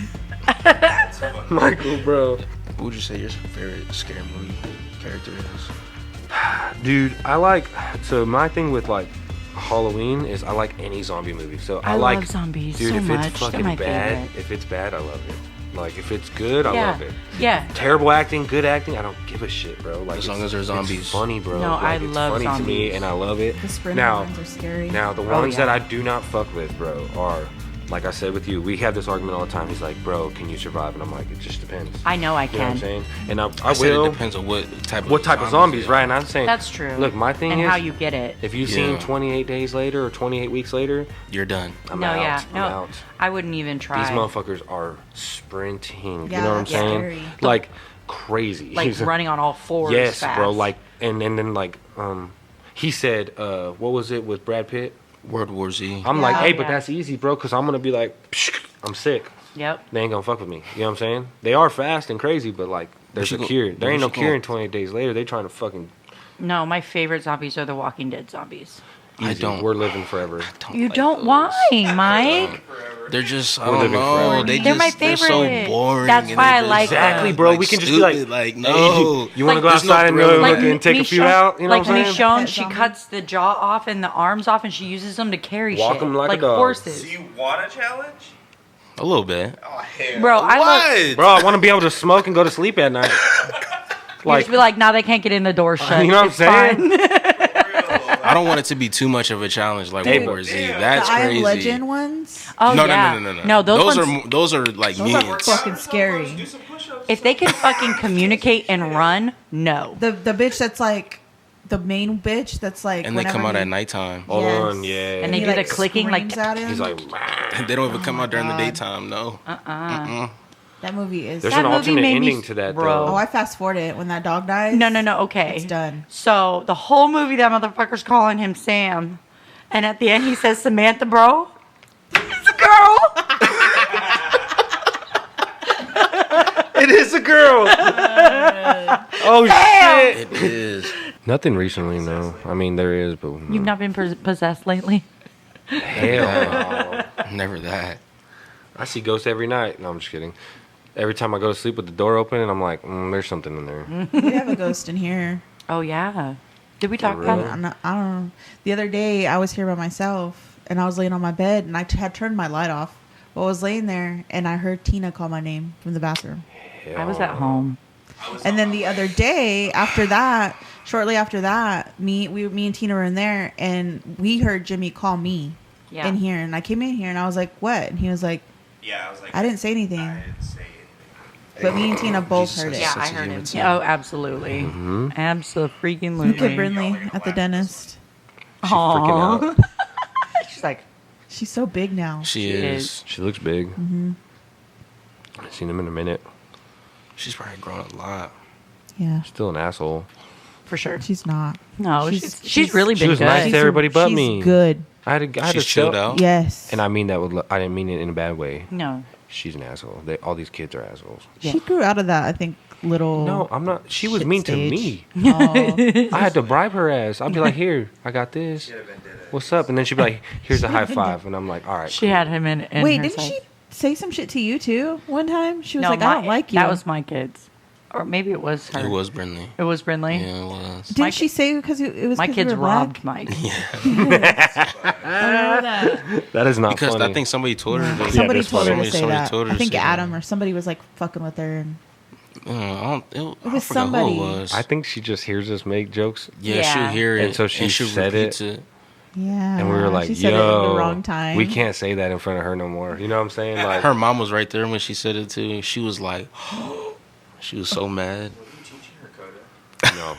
B: Michael, bro.
D: What would you say your favorite scary movie character is?
B: Dude, I like, so my thing with like Halloween is I like any zombie movie. So I,
A: I
B: like
A: love zombies
B: dude,
A: so
B: if
A: much.
B: it's
A: They're
B: fucking
A: my
B: bad,
A: favorite.
B: if it's bad, I love it. Like if it's good, I
A: Yeah.
B: love it.
A: Yeah.
B: Terrible acting, good acting, I don't give a shit, bro. Like
D: As long
B: it's-
D: as they're zombies.
B: It's funny, bro.
A: No,
B: like,
A: I
B: it's
A: love
B: funny to me,
A: zombies.
B: and I love it.
C: The sprint
B: Now,
C: ones are scary.
B: now the
A: Oh,
B: ones
A: yeah.
B: that I do not fuck with, bro, are like I said with you. We have this argument all the time. He's like, bro, can you survive? And I'm like, it just depends.
A: I know I
B: You know what I'm
A: can.
B: saying? And I
D: I said
B: will.
D: it depends on what type of
B: zombies,
D: yeah.
B: right? And I'm saying
A: That's true.
B: Look, my thing
A: and
B: is,
A: how you get it.
B: if you've
D: Yeah.
B: seen 28 days later or 28 weeks later,
D: You're done.
B: I'm
A: no,
B: out.
A: yeah,
B: I'm
A: no,
B: out.
A: I wouldn't even try.
B: These motherfuckers are sprinting.
C: Yeah,
B: you know what I'm
C: that's
B: saying?
C: scary.
B: Like crazy.
A: like running on all fours.
B: Yes,
A: fast.
B: bro. Like and then like he said, what was it with Brad Pitt?
D: World War Z.
B: I'm like,
C: Yeah.
B: hey, but
A: Yeah.
B: that's easy, bro, because I'm gonna be like, psh, I'm sick.
A: Yep.
B: They ain't gonna fuck with me. You know what I'm saying? They are fast and crazy, but like, there's
D: you
B: a
D: go-
B: cure. There
D: where
B: ain't no
D: you
B: cure
D: go?
B: in 28 days later. They trying to fucking.
A: No, my favorite zombies are the Walking Dead zombies.
D: I
B: Easy.
D: don't.
B: We're living forever.
A: You
D: like
A: don't?
D: those.
A: Why, Mike?
D: They're just, I
B: We're
D: don't
B: living
D: know.
B: forever.
D: They
A: They're
D: just,
A: my
D: they're so
A: favorite.
D: boring.
A: That's
D: and
A: why
D: they're
A: I
D: just,
A: like them.
B: Exactly, bro. We can just be like,
D: stupid, like,
B: hey,
D: no.
B: you want to go
D: There's no
B: outside and
D: thrill.
B: look and take a few out? You know
A: like
B: what I'm saying?
A: Michonne,
C: Pet
A: she
C: zombie.
A: cuts the jaw off and the arms off, and she uses them to carry
B: Walk
A: shit
B: 'em like a dog.
A: horses.
E: Do you want a challenge?
D: A little bit.
E: Oh, hell.
A: Bro, I love.
D: What?
B: Bro, I want to be able to smoke and go to sleep at night.
A: You just be like, now they can't get in the door shut.
B: You know what I'm
A: It's fine.
B: saying?
D: I don't want it to be too much of a challenge like
B: Hey,
D: World War Z.
E: damn.
D: That's
C: The I Am
D: crazy.
C: Legend ones.
A: Oh
D: no,
A: yeah.
D: no.
A: those
D: Those
A: ones.
D: those are like
C: Those are
D: minutes.
C: fucking scary.
E: Do some push-ups.
A: If they can fucking communicate and run, no.
C: The bitch that's like the main bitch that's like.
D: And they come
C: whenever
D: out at
C: he-
D: nighttime.
B: Hold
C: Yes.
B: on, yeah.
A: And they
C: he,
A: do the clicking, like,
C: screams at him.
B: He's like,
D: They don't even come out during the
C: God.
D: daytime. No.
C: That movie is.
B: there's
A: That
B: an
A: movie
B: alternate
A: made me
B: ending to that,
A: bro.
C: Oh,
B: though.
C: I fast forwarded it when that dog dies.
A: No. Okay.
C: It's done.
A: So the whole movie, that motherfucker's calling him Sam, and at the end he says Samantha, bro. It's a girl.
B: It is a girl. Oh,
A: Damn.
B: shit.
D: It is.
B: Nothing recently, no. I mean, there is, but
A: You've not been possessed lately.
B: hell no.
D: Never that.
B: I see ghosts every night. No, I'm just kidding. Every time I go to sleep with the door open, and I'm like, there's something in there.
C: We have a ghost in here.
A: Oh yeah. Did we talk
B: For
A: about
B: real?
A: it?
C: I don't know. The other day, I was here by myself, and I was laying on my bed, and I had turned my light off. Well, I was laying there, and I heard Tina call my name from the bathroom.
A: I was at home.
C: And then the other day, after that, shortly after that, me and Tina were in there, and we heard Jimmy call me
A: Yeah.
C: in here, and I came in here, and I was like, "What?" And he was like,
E: Yeah, I was like,
C: "I didn't say anything,"
E: I didn't say anything.
C: but me and Tina both
D: Jesus
C: heard it.
A: Yeah,
D: Such
A: I
D: a
A: heard
D: human
A: him.
D: too.
A: Oh, absolutely. Absolutely.
C: Look at Brinley at the dentist.
B: She freaking out.
A: She's like,
C: She's so big now.
D: She
A: She
D: is.
A: is.
B: She looks big. I've seen him in a minute.
D: She's probably grown a lot.
C: Yeah,
B: Still an asshole.
A: for sure.
C: she's not.
A: No, she's really
B: She
A: been
B: was
A: good.
B: nice to everybody but
C: she's
B: me.
C: Good.
B: I had to
D: She's chilled
B: tell-
D: out.
C: Yes.
B: And I mean that with. I didn't mean it in a bad way.
A: No.
B: She's an asshole. All these kids are assholes.
A: Yeah.
C: She grew out of that. I think little.
B: No, I'm not. She was
C: shit
B: mean
C: stage.
B: to me.
C: Oh.
B: I had to bribe her ass. I'd be like, "Here, I got this. What's up?" And then she'd be like, "Here's a high five." And I'm like, "All right."
A: She had him in
C: Wait,
A: her
C: didn't
A: sight.
C: she say some shit to you too one time? She was
A: No,
C: like, "I don't like you."
A: That was my kids. Or maybe it was her.
D: It was Brinley.
A: It was Brinley.
D: Yeah, it was.
C: Didn't
A: my
C: she say because it was
A: My
C: 'cause you
A: kids
C: were black?
A: robbed Mike.
C: I know that.
B: That is not
D: Because
B: funny.
D: I think somebody told her. To,
C: Somebody
B: that's
C: told her
B: funny.
C: to say
D: Somebody
C: that.
D: told her
C: I
D: to
C: think
D: say that.
C: Adam or somebody was like fucking with her. And
D: I
C: was
D: forgot
C: somebody.
D: who it was.
B: I think she just hears us make jokes,
D: yeah,
A: Yeah.
D: she'll hear it.
B: And so she
D: she'll
B: said
D: repeat it.
C: yeah,
B: and we were like,
C: she said
B: "Yo,
C: it at the wrong time.
B: we can't say that in front of her no more." You know what I'm saying? Like,
D: Her mom was right there when she said it too. She was like, she was so mad.
B: no.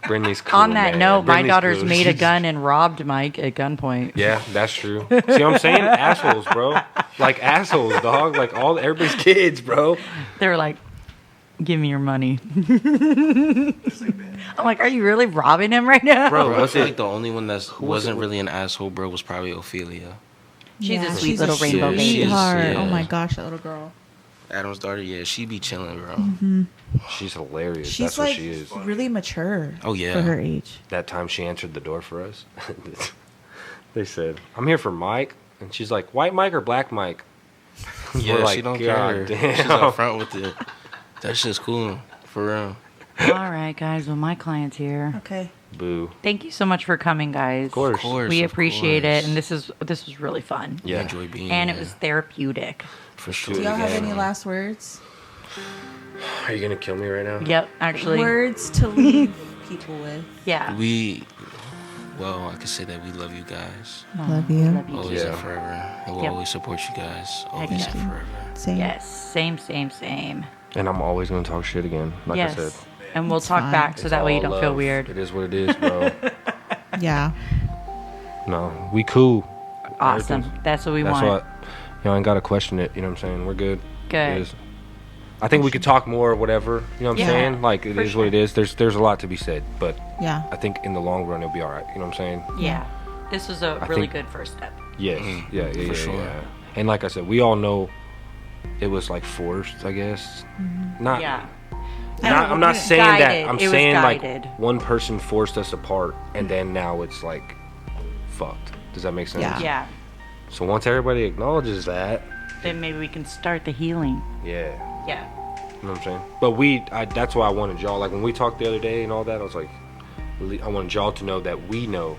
B: Brittany's cool.
A: On that
B: man.
A: note, my
B: Brittany's
A: daughter's
B: cool.
A: made a
B: She's-
A: gun and robbed Mike at gunpoint.
B: Yeah, that's true. See what I'm saying? Assholes, bro. Like assholes, dog. Like everybody's kids, bro.
A: They were like, "Give me your money." I'm like, "Are you really robbing him right now?"
B: Bro,
D: I
B: was
D: feel
B: it?
D: like the only one that
B: was
D: wasn't
B: it?
D: really an asshole, bro, was probably Ophelia.
A: She's a sweet
C: she's
A: little rainbow
D: shit.
A: baby.
D: She is,
C: Sweetheart.
D: yeah.
C: Oh my gosh, that little girl.
D: Adam's daughter, yeah, she be chilling, bro.
B: She's hilarious.
C: She's
B: That's
C: like
B: what she is.
C: really mature.
D: Oh, yeah.
C: for her age.
B: That time she answered the door for us, they said, "I'm here for Mike," and she's like, "White Mike or black Mike?"
D: Yeah,
B: We're
D: she
B: like,
D: don't
B: "God
D: care. She's
B: damn."
D: up front with it. That shit's cool, for real.
A: All right, guys. Well, my client's here.
C: Okay.
B: Boo.
A: Thank you so much for coming, guys.
B: Of course.
D: Of course.
A: We
D: of
A: appreciate it,
D: course.
A: and this was really fun.
D: We
B: Yeah.
D: enjoy being
A: And it
D: here,
A: was therapeutic.
D: for sure.
C: Do y'all have
B: Yeah.
C: any last words?
B: Are you gonna kill me right now?
A: Yep, actually.
C: Words to leave people with.
A: Yeah.
D: Well, I could say that we love you guys.
C: Love you.
A: Love you
D: Always
A: too.
D: and forever. And we'll
A: Yep.
D: always support you guys. Always
A: yeah.
D: and forever.
C: Same.
A: Yes. Same.
B: And I'm always gonna talk shit again, like
A: yes.
B: I said.
A: And we'll
C: It's
A: talk
C: fine.
A: back so
B: It's
A: that way you
B: all
A: don't feel
B: love.
A: weird.
B: It is what it is, bro.
C: Yeah.
B: No, we cool.
A: Awesome.
B: Everything's-
A: That's what we
B: That's
A: want.
B: what. You know, I ain't gotta question it. You know what I'm saying? We're good.
A: Good.
B: It is. I think we could talk more or whatever. You know what I'm
A: Yeah,
B: saying? Like it
A: for
B: is what it
A: sure.
B: is. There's a lot to be said, but
C: Yeah.
B: I think in the long run it'll be all right. You know what I'm saying?
A: Yeah. This was a really good first step.
B: Yes. Yeah.
D: For sure.
B: Yeah. And like I said, we all know it was like forced, I guess. Not.
A: Yeah.
B: I'm not saying
A: Guided.
B: that. I'm
A: It was
B: saying
A: guided.
B: like one person forced us apart, and then now it's like fucked. Does that make sense?
C: Yeah.
A: Yeah.
B: So once everybody acknowledges that,
A: Then maybe we can start the healing.
B: yeah,
A: Yeah.
B: you know what I'm saying. But that's why I wanted y'all. Like when we talked the other day and all that, I was like, I wanted y'all to know that we know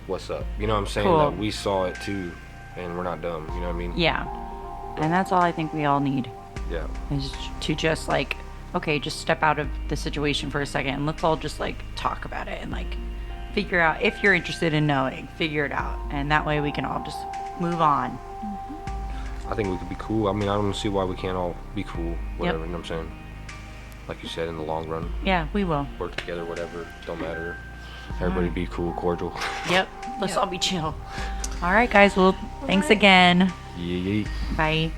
B: what's up. You know what I'm saying?
A: Cool.
B: That we saw it too, and we're not dumb. You know what I mean?
A: Yeah. And that's all I think we all need
B: Yeah.
A: is to just like, okay, just step out of the situation for a second and let's all just like talk about it and like figure out if you're interested in knowing, figure it out. And that way we can all just move on.
B: I think we could be cool. I mean, I don't see why we can't all be cool. Whatever.
A: Yep.
B: You know what I'm saying? Like you said, in the long run,
A: Yeah, we will.
B: work together. Whatever. Don't matter. Everybody be cool, cordial.
A: Yep. Let's all be chill. All right, guys. Well, thanks again.
B: Yeah.
A: Bye.